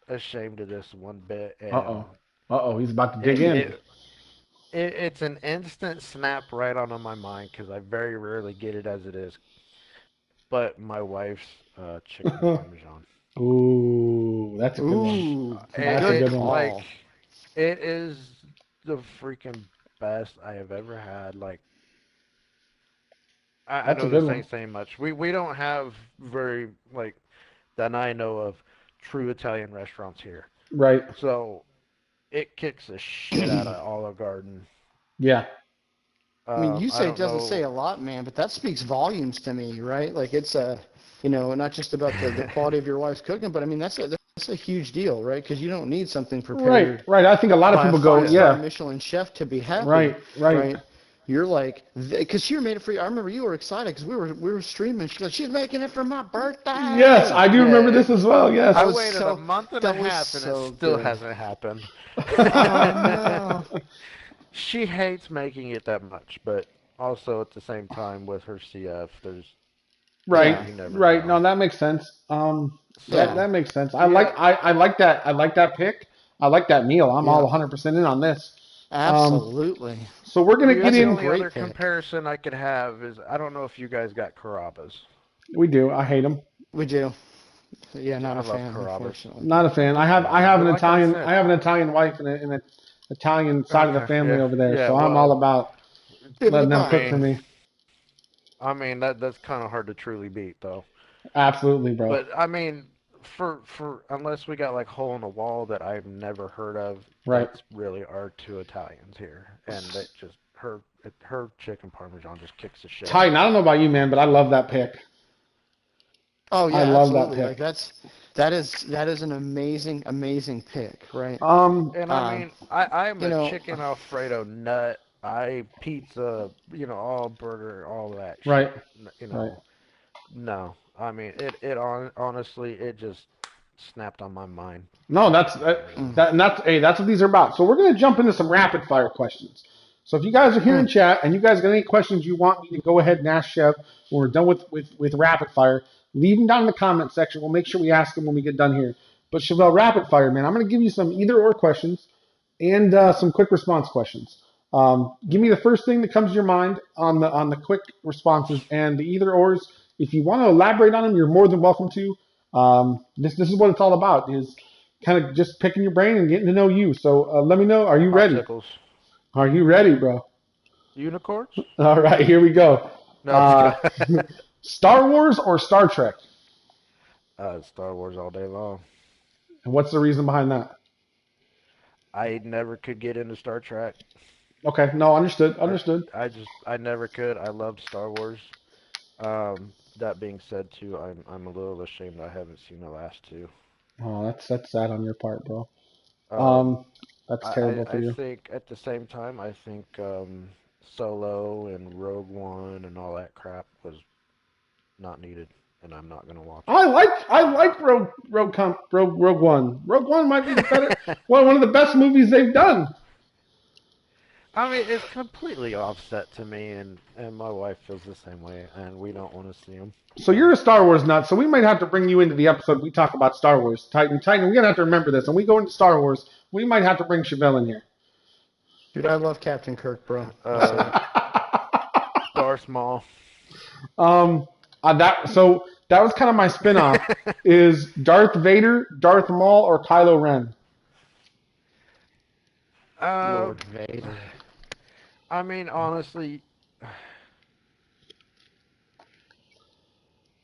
ashamed of this one bit, and Uh-oh. Uh-oh, he's about to dig it, in. it's an instant snap right onto my mind because I very rarely get it as it is. But my wife's chicken parmesan. Ooh, that's a good one. Ooh. That's a Good good one. call. Like, it is the freaking best I have ever had. Like, I That's a know good this one. ain't saying much. We don't have very, like, that I know of, true Italian restaurants here. Right. So it kicks the shit out of Olive Garden. Yeah. I mean, you I say it don't doesn't say know. a lot, man, but that speaks volumes to me, right? Like it's not just about the quality of your wife's cooking, but I mean that's a huge deal, right? Because you don't need something Right. prepared Right. I think a lot of by a people go, five-star yeah. Michelin chef to be happy, Right. Right. right? You're like, because she made it for you. I remember you were excited because we were streaming. She's making it for my Yes, I birthday. do Yeah, remember this as well. Yes. I That was waited a so month and a that was half and it so still good. hasn't happened. Oh no. She hates making it that much, but also at the same time with her CF, Right. Yeah. you never Right. know. No, that makes sense. That Yeah. So, that makes sense. yeah, I like that. I like that pick. I like that meal. I'm all yeah. 100% in on this. Um, Absolutely. So we're gonna get The in. only Great other pick. comparison I could have is I don't know if you guys got Carrabba's. We do. I hate them. We do. Yeah, not I a love fan, Carrabba's. unfortunately. Not a fan. I have But like I said, an Italian wife and an Italian side of the okay, family yeah, over there, yeah. so I'm all Well, about Give it a letting them I buy. cook for mean, me. that's kind of hard to truly beat though. Absolutely, bro. But I mean, for unless we got like hole in the wall that I've never heard of, Right. that's really our two Italians here, and that just her chicken parmesan just kicks the shit out Titan. of I me. don't know about you, man, but I love that pick. Oh I yeah, love that absolutely. pick. Like that is an amazing pick, right? And I mean, I'm You a know, chicken Alfredo nut. I pizza, all burger, all that Right. shit. You Right. know, no. I mean, honestly, it just snapped on my mind. No, that's mm, and that's what these are about. So we're gonna jump into some rapid fire questions. So if you guys are here in mm. chat and you guys got any questions you want me to go ahead and ask Chev when we're done with rapid fire, leave them down in the comment section. We'll make sure we ask them when we get done here. But Chevelle, rapid fire, man. I'm gonna give you some either or questions and some quick response questions. Give me the first thing that comes to your mind on the quick responses and the either ors. If you want to elaborate on them, you're more than welcome to. This is what it's all about, is kind of just picking your brain and getting to know you. So let me know. Are you ready? Popsicles, Are you ready, bro? unicorns? All right, here we go. No, I'm just Uh, kidding. Star Wars or Star Trek? Star Wars all day long. And what's the reason behind that? I never could get into Star Trek. Okay, no, understood, I, understood. I never could. I loved Star Wars. That being said, too, I'm a little ashamed I haven't seen the last two. Oh, that's sad on your part, bro. Um, That's terrible for I you. think at the same time, I think Solo and Rogue One and all that crap was not needed, and I'm not gonna watch I like Rogue One. Rogue One might be the better it. one of the best movies they've done. I mean, it's completely offset to me, and my wife feels the same way, and we don't want to see them. So you're a Star Wars nut, so we might have to bring you into the episode we talk about Star Wars. Titan, we're gonna have to remember this. When we go into Star Wars, we might have to bring Chevelle in here. Dude, I love Captain Kirk, bro. Darth Maul. That was kind of my spin-off. Is Darth Vader, Darth Maul, or Kylo Ren? Lord Vader. I mean, honestly,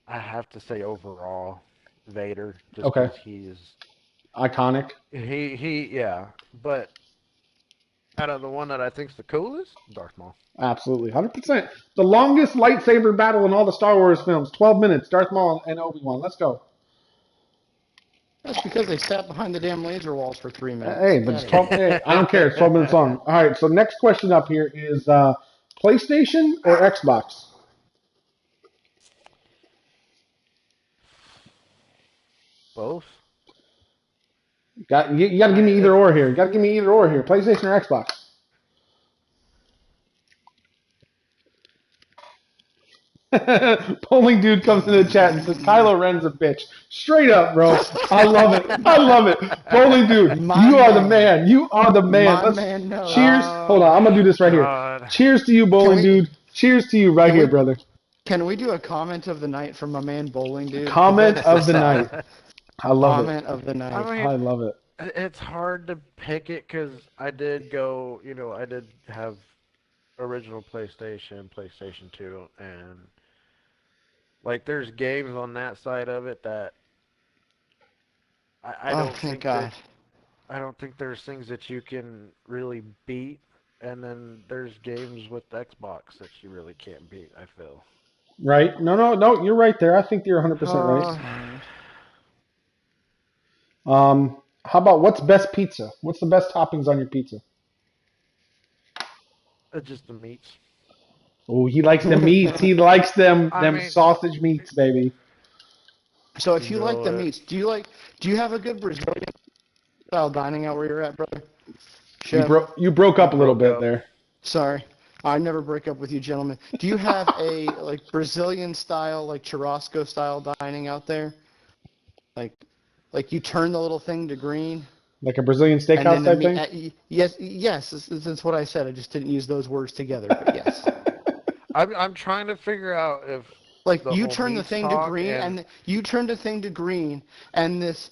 I have to say overall, Vader, just Okay. because Iconic. yeah. But out of the one that I think's the coolest, Darth Maul. Absolutely, 100%. The longest lightsaber battle in all the Star Wars films, 12 minutes. Darth Maul and Obi-Wan. Let's go. That's because they sat behind the damn laser walls for 3 minutes. Hey, but it's 12. Hey, I don't care. It's 12 minutes long. All right. So next question up here is PlayStation or Xbox? Both. You got to give me either or here. You got to give me either or here. PlayStation or Xbox? Polling dude comes in the chat and says Kylo Ren's a bitch. Straight up, bro. I love it. I love it. Polling dude, you are the man. You are the man. My man knows. Cheers. Hold on. I'm gonna do this right here. Cheers to you, bowling dude. Cheers to you right here, brother. Can we do a comment of the night from my man Bowling Dude? Comment of the night. I love Comment of the night. I mean, I love it. it's hard to pick it because I did go, I did have original PlayStation, PlayStation 2, and like there's games on that side of it that I don't think God. I don't think there's things that you can really beat, and then there's games with Xbox that you really can't beat, I feel. Right? No. You're right there. I think you're 100% right. How about what's best pizza? What's the best toppings on your pizza? Just the meats. Oh, he likes the meats. He likes them I mean, sausage meats, baby. So if you like the meats, do you have a good Brazilian style dining out where you're at, brother? You broke up a little bit there. Sorry. I never break up with you, gentlemen. Do you have a like Brazilian style, like churrasco style dining out there? Like you turn the little thing to green? Like a Brazilian And steakhouse then the type meat. thing? Yes, that's what I said. I just didn't use those words together. But yes. I'm trying to figure out if Like the you whole turn the meats thing to talk green, and and you turn the thing to green, and this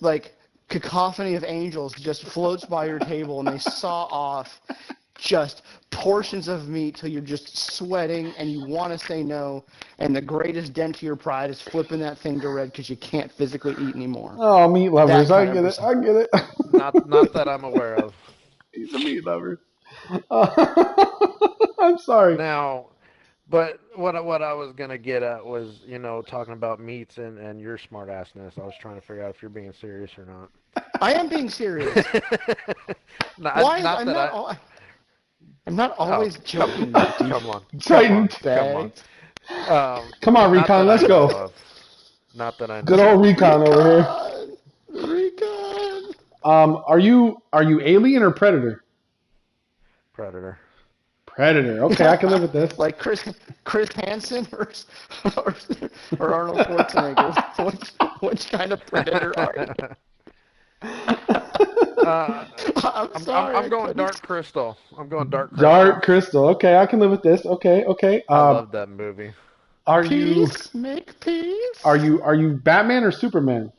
like cacophony of angels just floats by your table, and they saw off just portions of meat till you're just sweating, and you want to say no, and the greatest dent to your pride is flipping that thing to red because you can't physically eat anymore. Oh, meat That lovers. I kind get of it. I get it. not that I'm aware of. He's a meat lover. I'm sorry. Now, but what I was gonna get at was, talking about meats and your smart assness. I was trying to figure out if you're being serious or not. I am being serious. not, Why is not that I. I'm not Oh, always joking. come on, Titan. come on. Come on, Not Recon. that Let's I know go. of. Not that I know Good old of. Recon over here. Recon. Are you Alien or Predator? Predator. Predator. Okay, I can live with this. Like Chris Hansen or, or Arnold Schwarzenegger. Which kind of predator are you? I'm going Dark Crystal. I'm going Dark Crystal. Dark Crystal. Okay, I can live with this. Okay. I love that movie. Are peace, make peace. Are you Batman or Superman?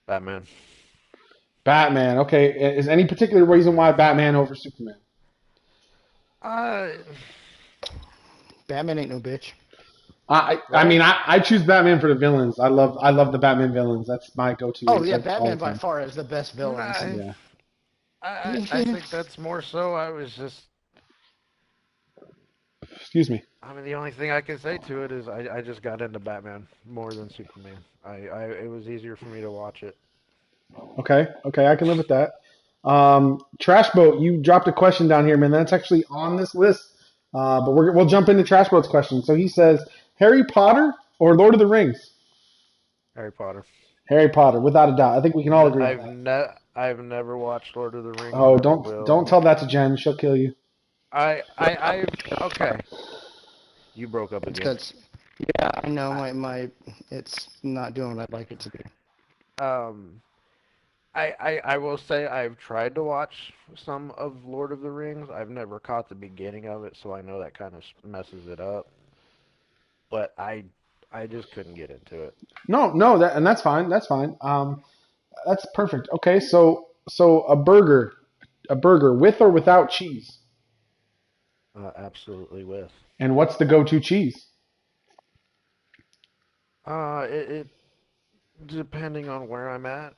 Batman. Batman. Okay. Is any particular reason why Batman over Superman? Batman ain't no bitch. I mean I choose Batman for the villains. I love the Batman villains. That's my go-to. Oh yeah, Batman by far is the best villain. Yeah. I think that's more so. I was just. Excuse me. I mean, the only thing I can say to it is I just got into Batman more than Superman. It was easier for me to watch it. Okay, I can live with that. Trash Boat, you dropped a question down here, man. That's actually on this list. But we'll jump into Trash Boat's question. So he says, Harry Potter or Lord of the Rings? Harry Potter. Harry Potter, without a doubt. I think we can all agree on that. I've never watched Lord of the Rings. Oh, don't tell that to Jen. She'll kill you. Okay. You broke up again. Yeah, I know my it's not doing what I'd like it to do. I will say I've tried to watch some of Lord of the Rings. I've never caught the beginning of it, so I know that kind of messes it up. But I just couldn't get into it. No, that's fine. That's fine. That's perfect. Okay, so a burger with or without cheese? Absolutely with. And what's the go-to cheese? It depending on where I'm at,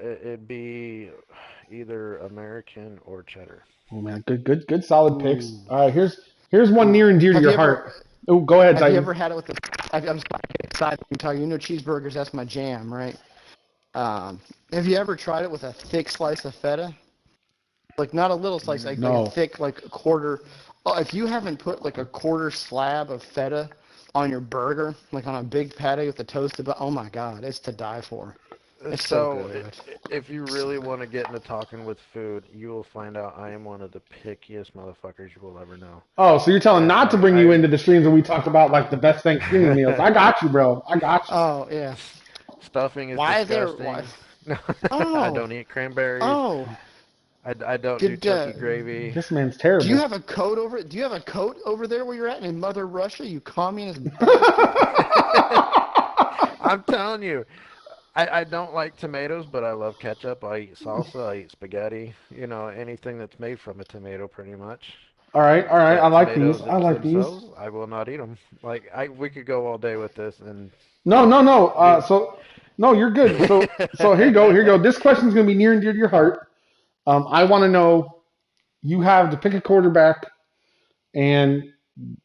it'd be either American or cheddar. Oh man, good solid picks. All right, here's one near and dear to your heart. Oh, go ahead, Titan. Have you ever had it with I'm excited to talk. You know, cheeseburgers. That's my jam, right? Have you ever tried it with a thick slice of feta? Like not a little slice, like a thick, like a quarter. Oh, if you haven't put like a quarter slab of feta on your burger, like on a big patty with a toasted, oh my God, it's to die for. It's so good. If you really want to get into talking with food, you will find out I am one of the pickiest motherfuckers you will ever know. Oh, so you're telling not to bring you into the streams when we talked about like the best Thanksgiving meals. I got you, bro. I got you. Oh yeah. Stuffing is disgusting. I don't eat cranberries. Oh. I don't do turkey gravy. This man's terrible. Do you have a coat over it? Do you have a coat over there where you're at in Mother Russia, you communist? I'm telling you, I don't like tomatoes, but I love ketchup. I eat salsa. I eat spaghetti. You know, anything that's made from a tomato, pretty much. All right. I like these. I will not eat them. Like we could go all day with this and. No. No, you're good. So here you go. This question is going to be near and dear to your heart. I want to know, you have to pick a quarterback, and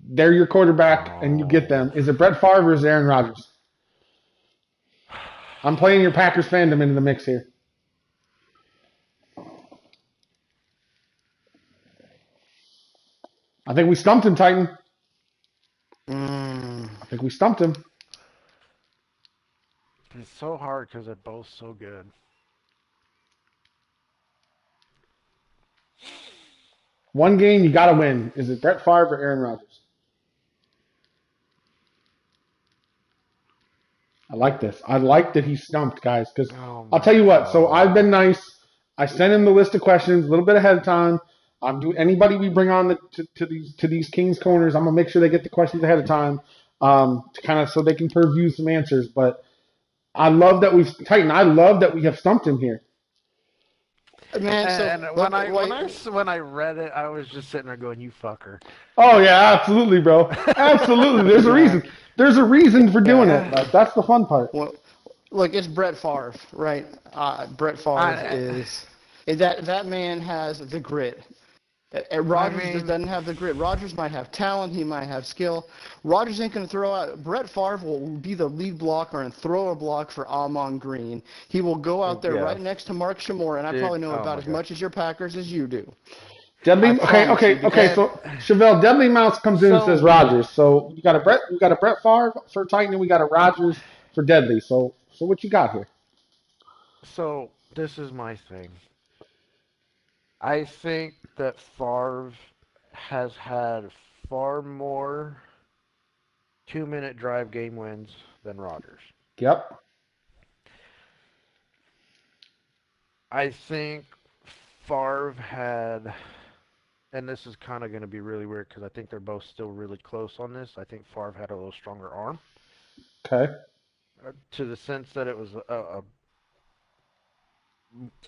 they're your quarterback, and you get them. Is it Brett Favre or is it Aaron Rodgers? I'm playing your Packers fandom into the mix here. I think we stumped him, Titan. I think we stumped him. It's so hard because they're both so good. One game you got to win. Is it Brett Favre or Aaron Rodgers? I like this. I like that he's stumped, guys, because Oh I'll my tell you what. So I've god. been nice. I sent him the list of questions a little bit ahead of time. I'm doing anybody we bring on to these King's Corners. I'm gonna make sure they get the questions ahead of time, to kind of so they can preview some answers. But I love that we've Titan. I love that we have stumped him here. Man, so And let, when I read it, I was just sitting there going, "You fucker." Oh yeah, absolutely, bro. Absolutely. There's a yeah, reason. There's a reason for doing it. yeah. Like that's the fun part. Well, look, it's Brett Favre, right? Brett Favre I, is that man has the grit. I Rodgers mean, doesn't have the grit. Rodgers might have talent. He might have skill. Rodgers ain't going to throw out. Brett Favre will be the lead blocker and throw a block for Amon Green. He will go out there yeah, right next to Mark Shamor, and I dude. probably know Oh about my as god. much as your Packers as you do. Deadly. I Okay, promise you, okay, okay. because And So Chevelle, Deadly Mouse comes in and says so, Rogers. So we got a Brett Favre for Titan, and we got a Rogers for Deadly. So what you got here? so this is my thing. I think that Favre has had far more 2-minute drive game wins than Rodgers. Yep. I think Favre had, and this is kind of going to be really weird because I think they're both still really close on this. I think Favre had a little stronger arm, Okay. to the sense that it was a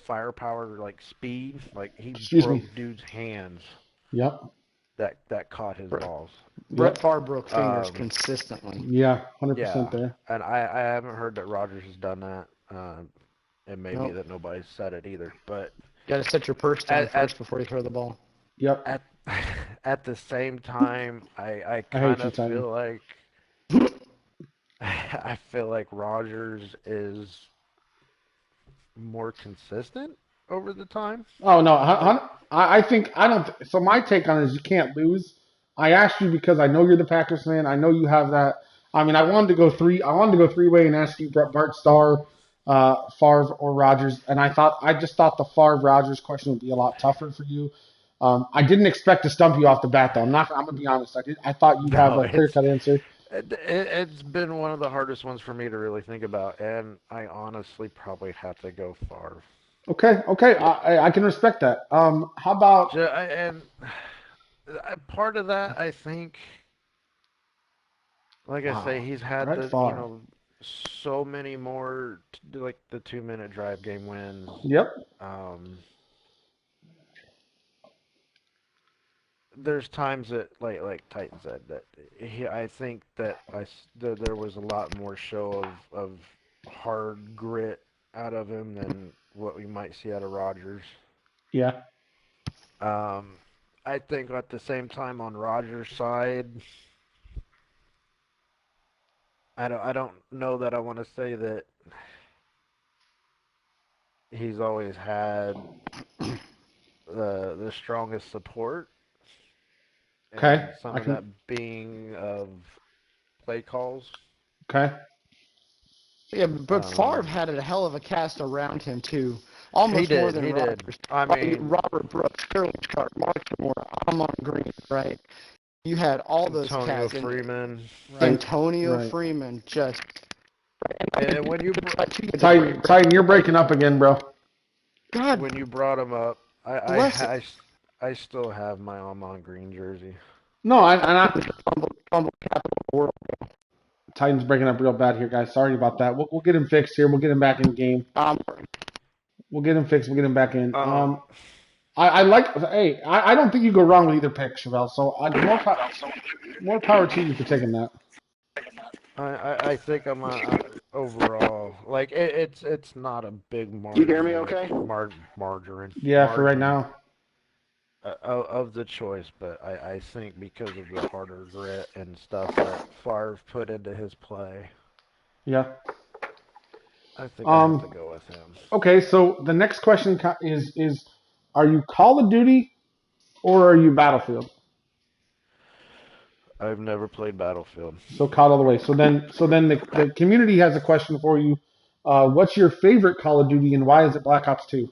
firepower like speed, like he Excuse me. broke dudes' hands Yep. that caught his balls. Brett Yep. Favre broke fingers Um, consistently. Yeah. 100% yeah, there. and I haven't heard that Rodgers has done that. It may be Nope. that nobody's said it either, but Got to set your purse down at first before you throw the ball. Yep. at at the same time, I I hate kind you, of Titan. feel like I feel like Rodgers is more consistent over the time. Oh no. Like, I think I don't. So my take on it is you can't lose. I asked you because I know you're the Packers fan. I know you have that. I mean, I wanted to go three. I wanted to go three-way and ask you Bart Starr, Favre or Rogers, and I just thought the Favre Rogers question would be a lot tougher for you. I didn't expect to stump you off the bat though. I'm gonna be honest. I thought you'd have no, a clear-cut answer. it's been one of the hardest ones for me to really think about, and I honestly probably have to go Favre. Okay, okay, I can respect that. How about And part of that, I think, like I say, wow, he's had Brett the Favre? so many more like the 2-minute drive game wins. Yep. Um, there's times that like Titan said that I think that there was a lot more show of hard grit out of him than what we might see out of Rodgers. Yeah. Um, I think at the same time on Rodgers' side, I don't know that I want to say that he's always had the strongest support, Okay. and some I of can. that being of play calls. Okay. Yeah, but Favre Um, had a hell of a cast around him too, he almost more did, than he did. Rodgers. I Like mean, Robert Brooks, Sterling Sharp, Mark Moore, Amon Green, right? You had all those Antonio cats, and Freeman. Right. Antonio Right. Freeman just. And when you Titan, you're breaking up again, bro. God when you brought him up, bless it. I still have my Amon Green jersey. No, Fumble capital of the world. Titan's breaking up real bad here, guys. Sorry about that. We'll get him fixed here. We'll get him back in the game. Um, We'll get him fixed. We'll get him back in. Um, I like. Hey, I don't think you go wrong with either pick, Chevelle. So more power to you for taking that. I think I'm overall like it's not a big you hear me okay? margarine Yeah, for right margin now. of the choice, but I think because of the harder grit and stuff that Favre put into his play, Yeah. I think I have to Um. go with him. Okay. So the next question is, are you Call of Duty or are you Battlefield? I've never played Battlefield. So COD all the way. So then the community has a question for you. What's your favorite Call of Duty and why is it Black Ops 2?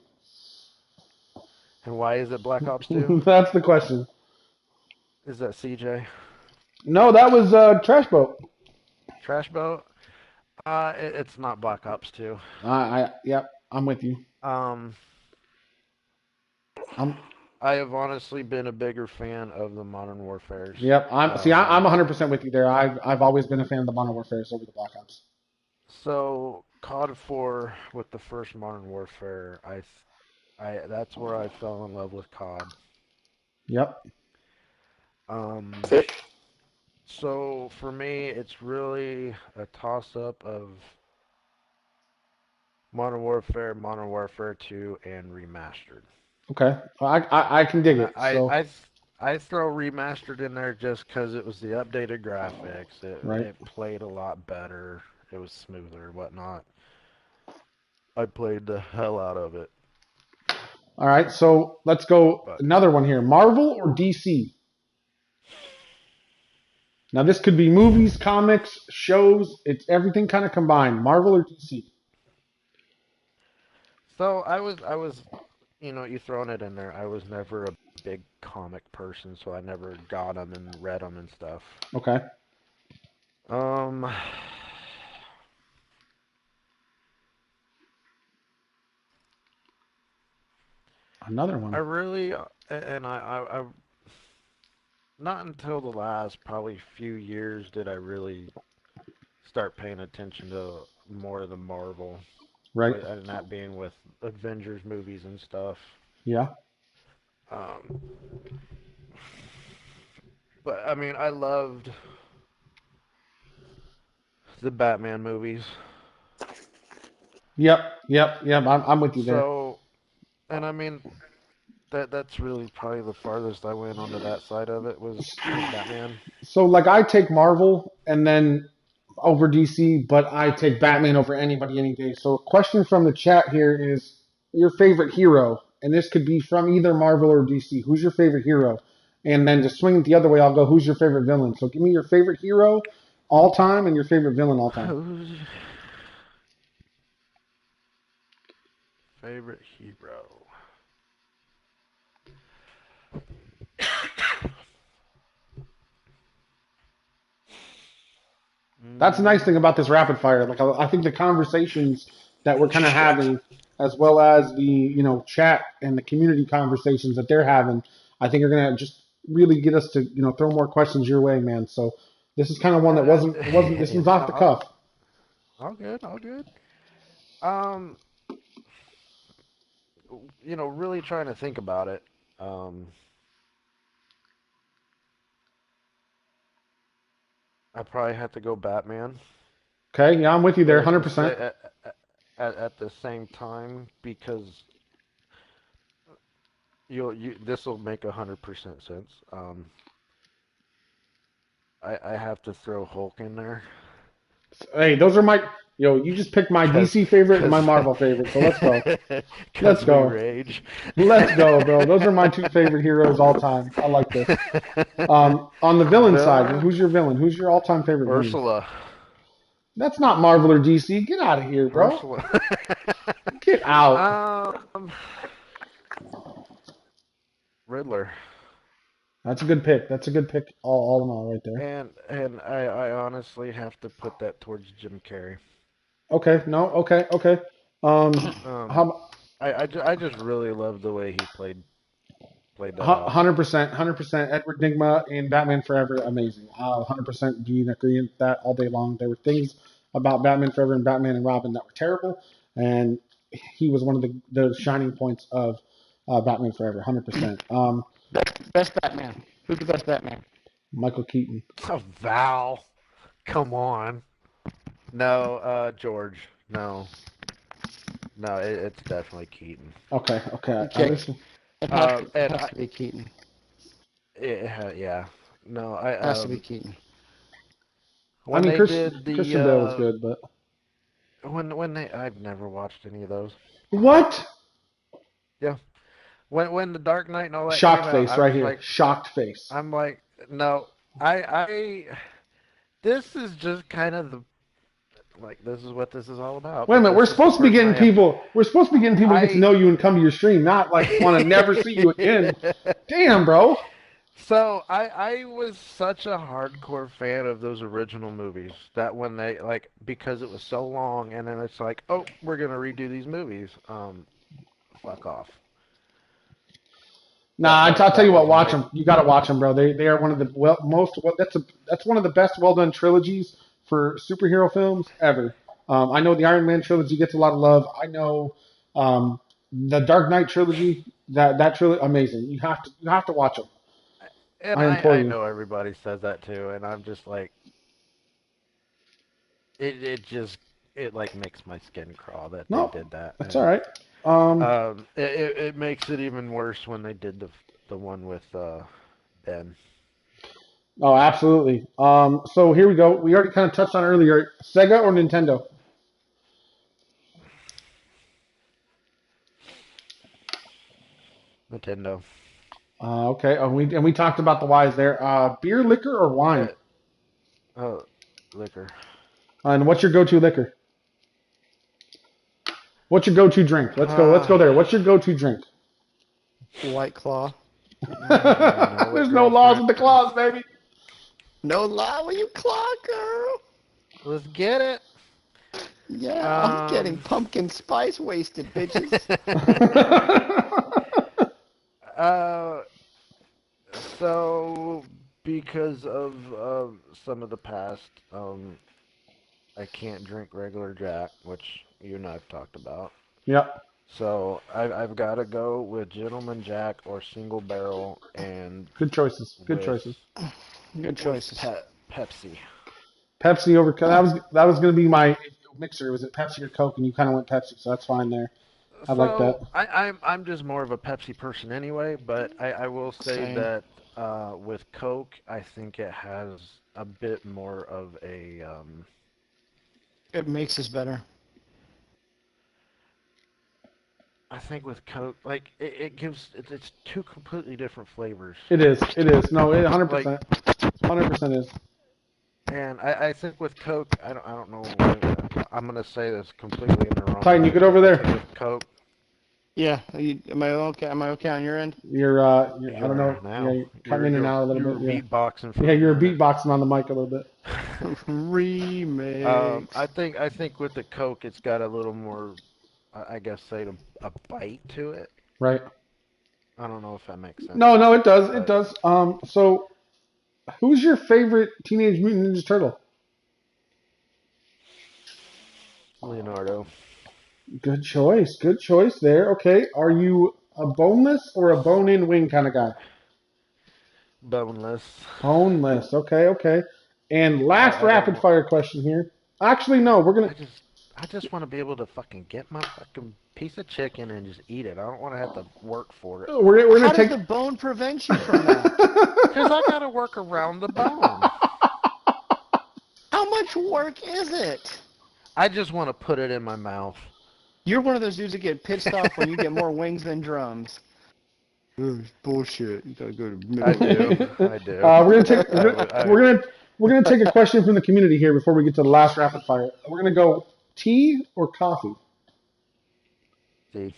And why is it Black Ops 2? That's the question. Is that CJ? No, that was Trash Boat. Trash Boat? It's not Black Ops 2. Yep, I'm with you. Um, I'm I have honestly been a bigger fan of the Modern Warfares. Yep. I'm 100% with you there. I've always been a fan of the Modern Warfare over the Black Ops. So COD 4 with the first Modern Warfare, that's where I fell in love with COD. Yep. Um, so for me, it's really a toss-up of Modern Warfare 2, and Remastered. Okay. I can dig it. I So I I throw Remastered in there just because it was the updated graphics. right. It played a lot better. It was smoother, whatnot. I played the hell out of it. All right. So let's go But another one here. Marvel or DC? Now this could be movies, comics, shows. It's everything kind of combined. Marvel or DC? so I was you throwing it in there. I was never a big comic person, so I never got them and read them and stuff. Okay. Um, Another I one. really and I not until the last probably few years did I really start paying attention to more of the Marvel, Right. and that being with Avengers movies and stuff. Yeah. Um, but I mean, I loved the Batman movies. Yep. Yep. I'm with you there. So, and I mean, that's really probably the farthest I went onto that side of it was Batman. So like I take Marvel and then over DC, but I take Batman over anybody any day. So a question from the chat here is your favorite hero, and this could be from either Marvel or DC. Who's your favorite hero? And then to swing it the other way, I'll go, who's your favorite villain? So give me your favorite hero all time and your favorite villain all time. Who's favorite hero? That's the nice thing about this rapid fire. Like I think the conversations that we're kind of having, as well as the chat and the community conversations that they're having, I think are gonna just really get us to throw more questions your way, man. So this is kind of one that wasn't this Yeah, one's off the cuff. all good, all good. Um, really trying to think about it. I probably have to go Batman, Okay, yeah, I'm with you there, but 100%. at the same time because this will make 100% sense. I have to throw Hulk in there Hey, those are my you just picked my because DC favorite and my Marvel favorite. So let's go. Let's we go. rage. Let's go, bro. Those are my two favorite heroes all time. I like this. On the villain side, Villain who's your villain? Who's your all-time favorite villain? Ursula. That's not Marvel or DC. Get out of here, bro. Ursula. Get out. Riddler. That's a good pick. That's a good pick all in all right there. And I honestly have to put that towards Jim Carrey. Okay, no, okay. Um, How I just really love the way he played that out. 100%, 100%. Edward Nygma in Batman Forever, amazing. 100% be in agreement with that all day long. There were things about Batman Forever and Batman and Robin that were terrible, and he was one of the shining points of Batman Forever, 100%. Best Batman. Who's the best Batman? Michael Keaton. Oh, Val, come on. No, George. No, it's definitely Keaton. Okay. Okay. It And has to be Keaton. yeah. No, It has to be Keaton. when they did the Christian Bale was good, but when they I've never watched any of those. what? Yeah. When the Dark Knight and all that Shocked came face out, I right was here. like, Shocked face. I'm like, no, I this is just kind of this is what this is all about. Wait a minute, This we're is the supposed to be person getting I am. people. We're supposed to be getting people to get to know you and come to your stream, not like want to never see you again. Damn, bro. So I was such a hardcore fan of those original movies that when they like because it was so long and then it's like, oh, we're gonna redo these movies. Fuck off. Nah, I'll tell That you what. was Watch my them. You got to watch them, bro. They are one of the that's one of the best well done trilogies for superhero films ever. I know the Iron Man trilogy gets a lot of love. I know the Dark Knight trilogy. That trilogy amazing. You have to watch them. and I implore I you. know everybody says that too, and I'm just like it just it like makes my skin crawl that they No, did that, that's all and right. Um, it makes it even worse when they did the one with Ben. oh, absolutely. So here we go. We already kind of touched on earlier. Sega or Nintendo? Nintendo. Okay. We talked about the whys there. Beer, liquor, or wine? Uh, oh, liquor. And what's your go-to liquor? What's your go-to drink? Let's go. Let's Uh, go there. What's your go-to drink? White Claw. you know it, There's no laws girlfriend. with the claws, baby. No lie when you claw, girl. Let's get it. Yeah, I'm getting Um, pumpkin spice wasted, bitches. uh, so because of some of the past, I can't drink regular Jack, which you and I've talked about. Yep. So I've got to go with Gentleman Jack or Single Barrel, and Good choices. Good with choices. Good choices. Pepsi. Pepsi over Coke. That was going to be my mixer. Was it Pepsi or Coke? And you kind of went Pepsi, so that's fine there. I like that. So I'm just more of a Pepsi person anyway, but I will say Same. that with Coke, I think it has a bit more of a It makes us better. I think with Coke, like it gives it's two completely different flavors. It is. It is. No, it Like 100%. 100% is. and I think with Coke, I don't know. I'm gonna say this completely in the wrong Titan, you way, good but over I there? think with Coke, Yeah. Am I okay? Am I okay on your end? You're I you don't are know. Yeah, now you're cutting in and out a little you're bit. Yeah. beatboxing for Yeah, a you're minute. beatboxing on the mic a little bit. Remix. I think with the Coke, it's got a little more, I guess, say a bite to it. Right. I don't know if that makes sense, No, no, it does. It but does. So who's your favorite Teenage Mutant Ninja Turtle? Leonardo, Good choice. Good choice there. Okay. Are you a boneless or a bone-in wing kind of guy? boneless. Boneless. Okay, okay. And last I don't rapid want. fire question here. Actually, no, we're gonna I just I just want to be able to fucking get my fucking piece of chicken and just eat it. I don't want to have to work for it. we're How gonna does take. the bone prevent you from that? Cause I gotta work around the bone. How much work is it? I just want to put it in my mouth. You're one of those dudes that get pissed off when you get more wings than drums. Bullshit. You gotta go to I middle. do. I do. We're gonna take. I, w- I, We're gonna take a question from the community here before we get to the last rapid fire. We're gonna go tea or coffee. see.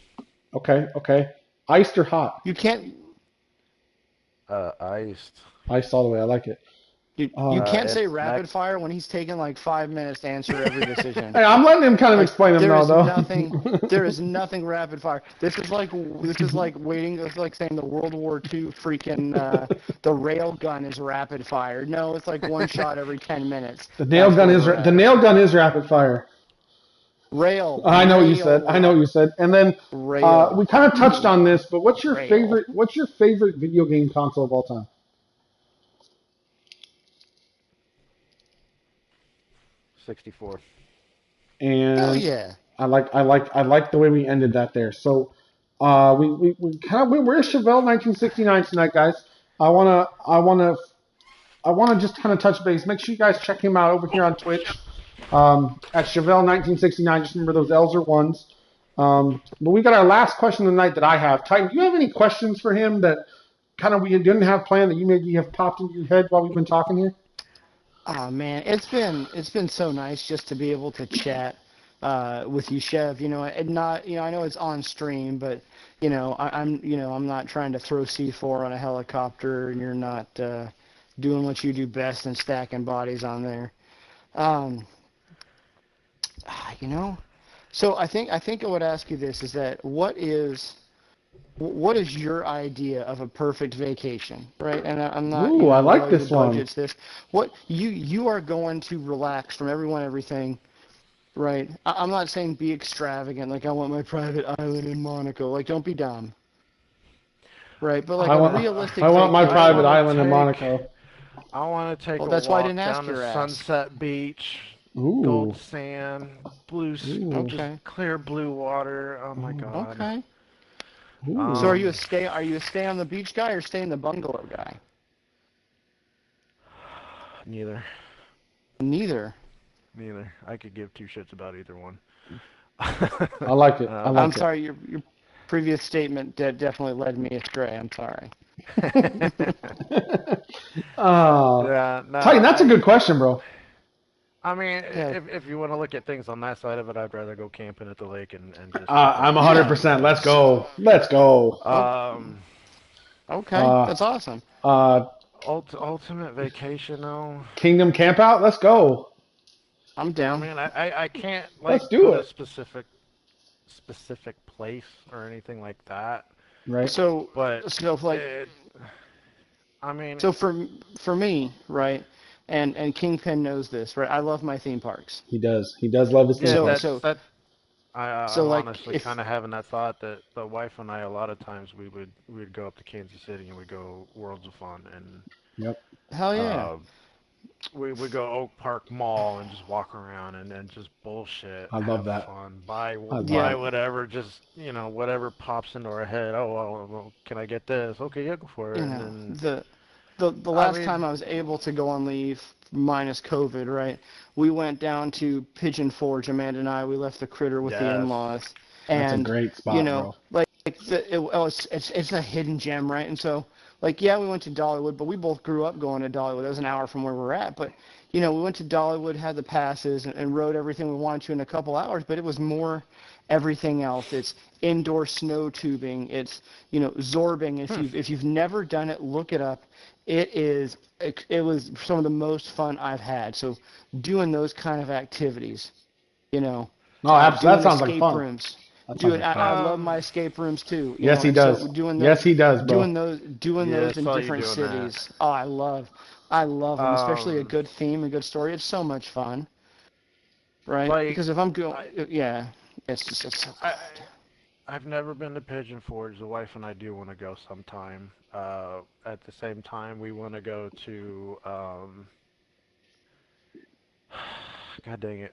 Okay, okay. Iced or hot? You can't. Iced. Iced all the way. I like it. You can't And say rapid next, fire when he's taking like 5 minutes to answer every decision. Hey, I'm letting him kind of Like explain them there now, is though. nothing. There is nothing rapid fire. This is like waiting. It's like saying the World War II freaking the rail gun is rapid fire. No, it's like one shot every 10 minutes. The nail That's gun where is we're at. the nail gun is rapid fire. Rail. I know what you said. I know what you said. And then Rail. we kind of touched on this, but what's your Rail. favorite? What's your favorite video game console of all time? 64. Hell And yeah. I like the way we ended that there. So we're Chevelle 1969 tonight, guys. I wanna just kind of touch base. Make sure you guys check him out over here on Twitch at Chevelle 1969. Just remember those L's are ones. But we got our last question of the night that I have. Titan, do you have any questions for him that kind of we didn't have planned that you maybe have popped into your head while we've been talking here? Oh man, it's been so nice just to be able to chat with you, Chev. And not, I know it's on stream, but I'm not trying to throw C4 on a helicopter, and you're not doing what you do best and stacking bodies on there. So I think I would ask you this: is that what is your idea of a perfect vacation, right? And I'm not. Ooh, I like your this one. budget's this. What you are going to relax from everyone, everything. Right. I'm not saying be extravagant, like I want my private island in Monaco. Like, don't be dumb. Right, but like a realistic. I want my vacation. private island in Monaco. I want to take that's a why I walk didn't ask down to your ass. Sunset Beach, Ooh. gold sand, blue, Okay. just clear blue water. Oh my God. Okay. Ooh. So are you a stay on the beach guy or stay in the bungalow guy? Neither. Neither. I could give two shits about either one. I like it. I'm sorry, your previous statement definitely led me astray. I'm sorry. Titan, that's a good question, bro. I mean, if you want to look at things on that side of it, I'd rather go camping at the lake and just. I'm 100%. Let's go. Let's go. Okay, that's awesome. Ultimate vacation, though. Kingdom Campout. Let's go. I'm down. I mean, I can't Let's do it. A specific place or anything like that. Right. So for me, right, and Kingpin knows this, right? I love my theme parks. He does. He does love his theme parks. I'm honestly kind of having that thought that the wife and I, a lot of times we'd go up to Kansas City and we'd go Worlds of Fun and. Yep. Hell yeah. We go Oak Park Mall and just walk around and just bullshit. I love that. Fun. Buy whatever, just whatever pops into our head. Oh well, can I get this? Okay, yeah, go for it. And then, the last time I was able to go on leave, minus COVID, right? We went down to Pigeon Forge, Amanda and I. We left the critter with the in-laws. That's a great spot, bro. It's a hidden gem, right? And so. We went to Dollywood, but we both grew up going to Dollywood. It was an hour from where we're at. But, we went to Dollywood, had the passes, and rode everything we wanted to in a couple hours. But it was more everything else. It's indoor snow tubing. It's, zorbing. If you've never done it, look it up. It was some of the most fun I've had. So doing those kind of activities, No, that sounds like fun. Rooms. I love my escape rooms too. Yes, he does. Yes, he does, bro. Doing those in different cities. That. Oh, I love them, especially a good theme, a good story. It's so much fun, right? Because if I'm going, it's just so good. I've never been to Pigeon Forge. The wife and I do want to go sometime. At the same time, we want to go to. God dang it.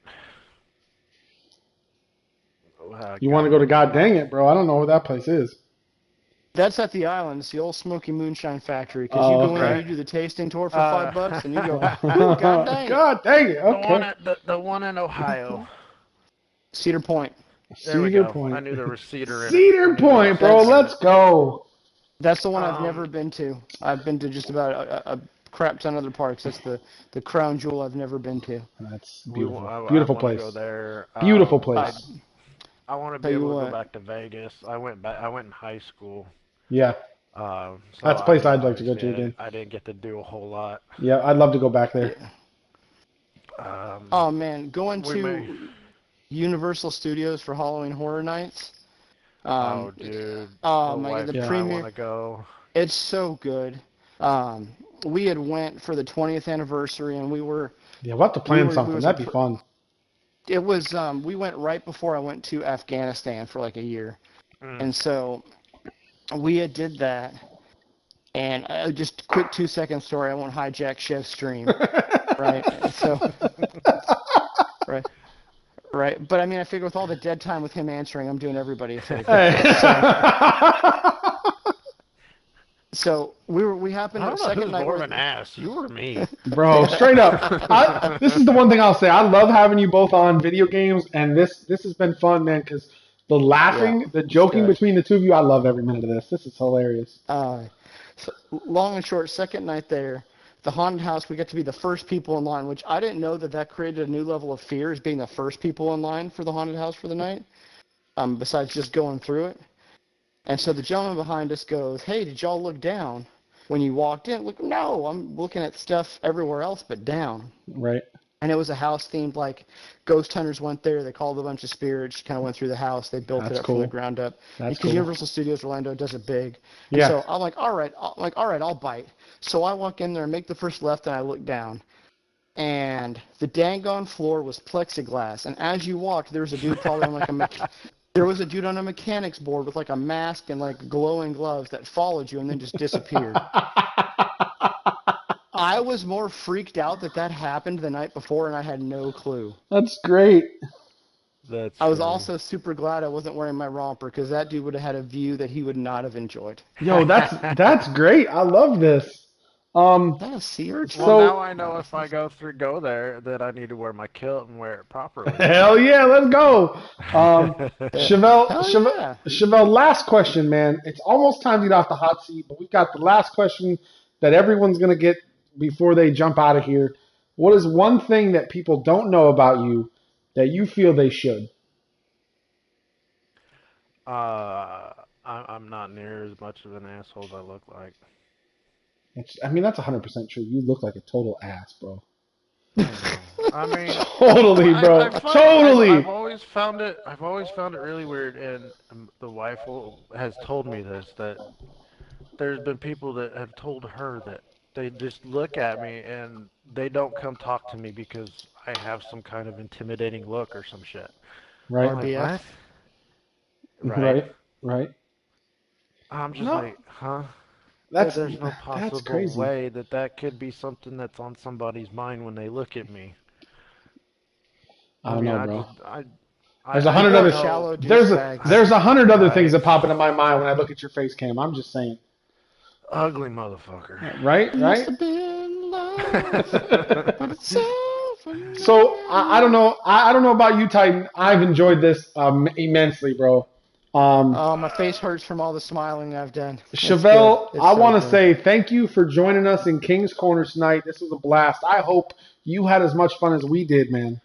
You want to go to God dang it, bro? I don't know where that place is. That's at the island. It's the old Smoky Moonshine Factory. Because you go in there, you do the tasting tour for $5, and you go, God dang it. God dang it. Okay. The one in Ohio. Cedar Point. There we go. I knew there was Cedar in Cedar Point, bro. Let's go. That's the one I've never been to. I've been to just about a crap ton of other parks. That's the crown jewel I've never been to. That's beautiful. Beautiful place. Go there. Beautiful place. I want to be able to go back to Vegas. I went in high school. Yeah. So that's a place I'd like to go to again. I didn't get to do a whole lot. Yeah, I'd love to go back there. Oh man, going to Universal Studios for Halloween Horror Nights. Oh dude. Oh my God, the premiere. I want to go. It's so good. We had went for the 20th anniversary, and we were. Yeah, we'll have to plan something. That'd be fun. It was, we went right before I went to Afghanistan for like a year. And so we did that. And just a quick 2-second story. I won't hijack Chev's stream. Right. So, right. But I mean, I figure with all the dead time with him answering, I'm doing everybody a favor. So we happened to second night. More of an ass, you or me, bro? Straight up. This is the one thing I'll say. I love having you both on video games, and this has been fun, man. Because the laughing, the joking between the two of you, I love every minute of this. This is hilarious. So long and short, second night there, the haunted house, we got to be the first people in line, which I didn't know that created a new level of fear, as being the first people in line for the haunted house for the night, besides just going through it. And so the gentleman behind us goes, "Hey, did y'all look down when you walked in?" Look, no, I'm looking at stuff everywhere else but down. Right. And it was a house themed, like ghost hunters went there. They called a bunch of spirits, kind of went through the house. They built it up from the ground up. That's because cool. Universal Studios Orlando does it big. And Yeah. so I'm like, all right, I'll bite. So I walk in there and make the first left, and I look down. And the dang floor was plexiglass. And as you walked, there was a dude probably on like there was a dude on a mechanics board with like a mask and like glowing gloves that followed you and then just disappeared. I was more freaked out that happened the night before, and I had no clue. That's great. I was also super glad I wasn't wearing my romper, because that dude would have had a view that he would not have enjoyed. Yo, that's great. I love this. That's sea urchin. Well, now I know if I go there that I need to wear my kilt and wear it properly. Hell yeah, let's go. Cheve11e, last question, man. It's almost time to get off the hot seat, but we've got the last question that everyone's going to get before they jump out of here. What is one thing that people don't know about you that you feel they should? I'm not near as much of an asshole as I look like. That's 100% true. You look like a total ass, bro. I mean, totally, bro. Totally. I've always found it really weird, and the wife has told me this, that there's been people that have told her that they just look at me and they don't come talk to me because I have some kind of intimidating look or some shit. Right. RBF. Right. I'm just like, huh? There's no possible way that could be something that's on somebody's mind when they look at me. I don't know, bro. There's 100 other there's 100 other things that pop into my mind when I look at your face cam. I'm just saying. Ugly motherfucker. Right? Must have been love, but it's so I don't know. I don't know about you, Titan. I've enjoyed this immensely, bro. My face hurts from all the smiling I've done. Cheve11e, I want to say thank you for joining us in King's Corner tonight. This was a blast. I hope you had as much fun as we did, man.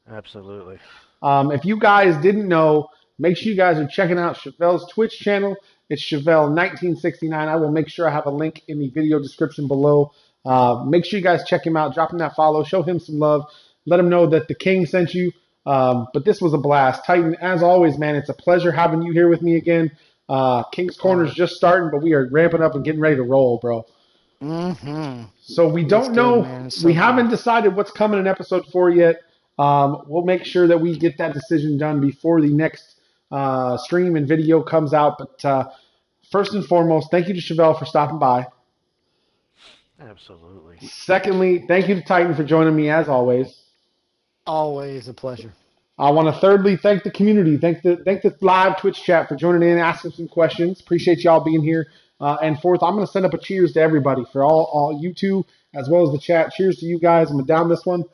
Absolutely. If you guys didn't know, make sure you guys are checking out Cheve11e's Twitch channel. It's Cheve11e1969. I will make sure I have a link in the video description below. Make sure you guys check him out. Drop him that follow. Show him some love. Let him know that the King sent you. But this was a blast. Titan, as always, man, it's a pleasure having you here with me again. King's Corner's just starting, but we are ramping up and getting ready to roll, bro. Mm-hmm. So we don't know. We haven't decided what's coming in episode 4 yet. We'll make sure that we get that decision done before the next stream and video comes out. But first and foremost, thank you to Cheve11e for stopping by. Absolutely. Secondly, thank you to Titan for joining me as always. Always a pleasure. I want to thirdly thank the community. Thank the live Twitch chat for joining in and asking some questions. Appreciate y'all being here. And fourth, I'm going to send up a cheers to everybody, for all you two as well as the chat. Cheers to you guys. I'm going to down this one.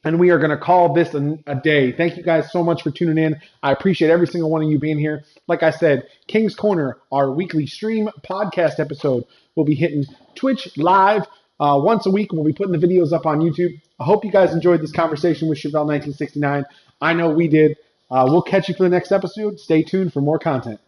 And we are going to call this a day. Thank you guys so much for tuning in. I appreciate every single one of you being here. Like I said, King's Corner, our weekly stream podcast episode, will be hitting Twitch live once a week. We'll be putting the videos up on YouTube. I hope you guys enjoyed this conversation with Cheve11e1969. I know we did. We'll catch you for the next episode. Stay tuned for more content.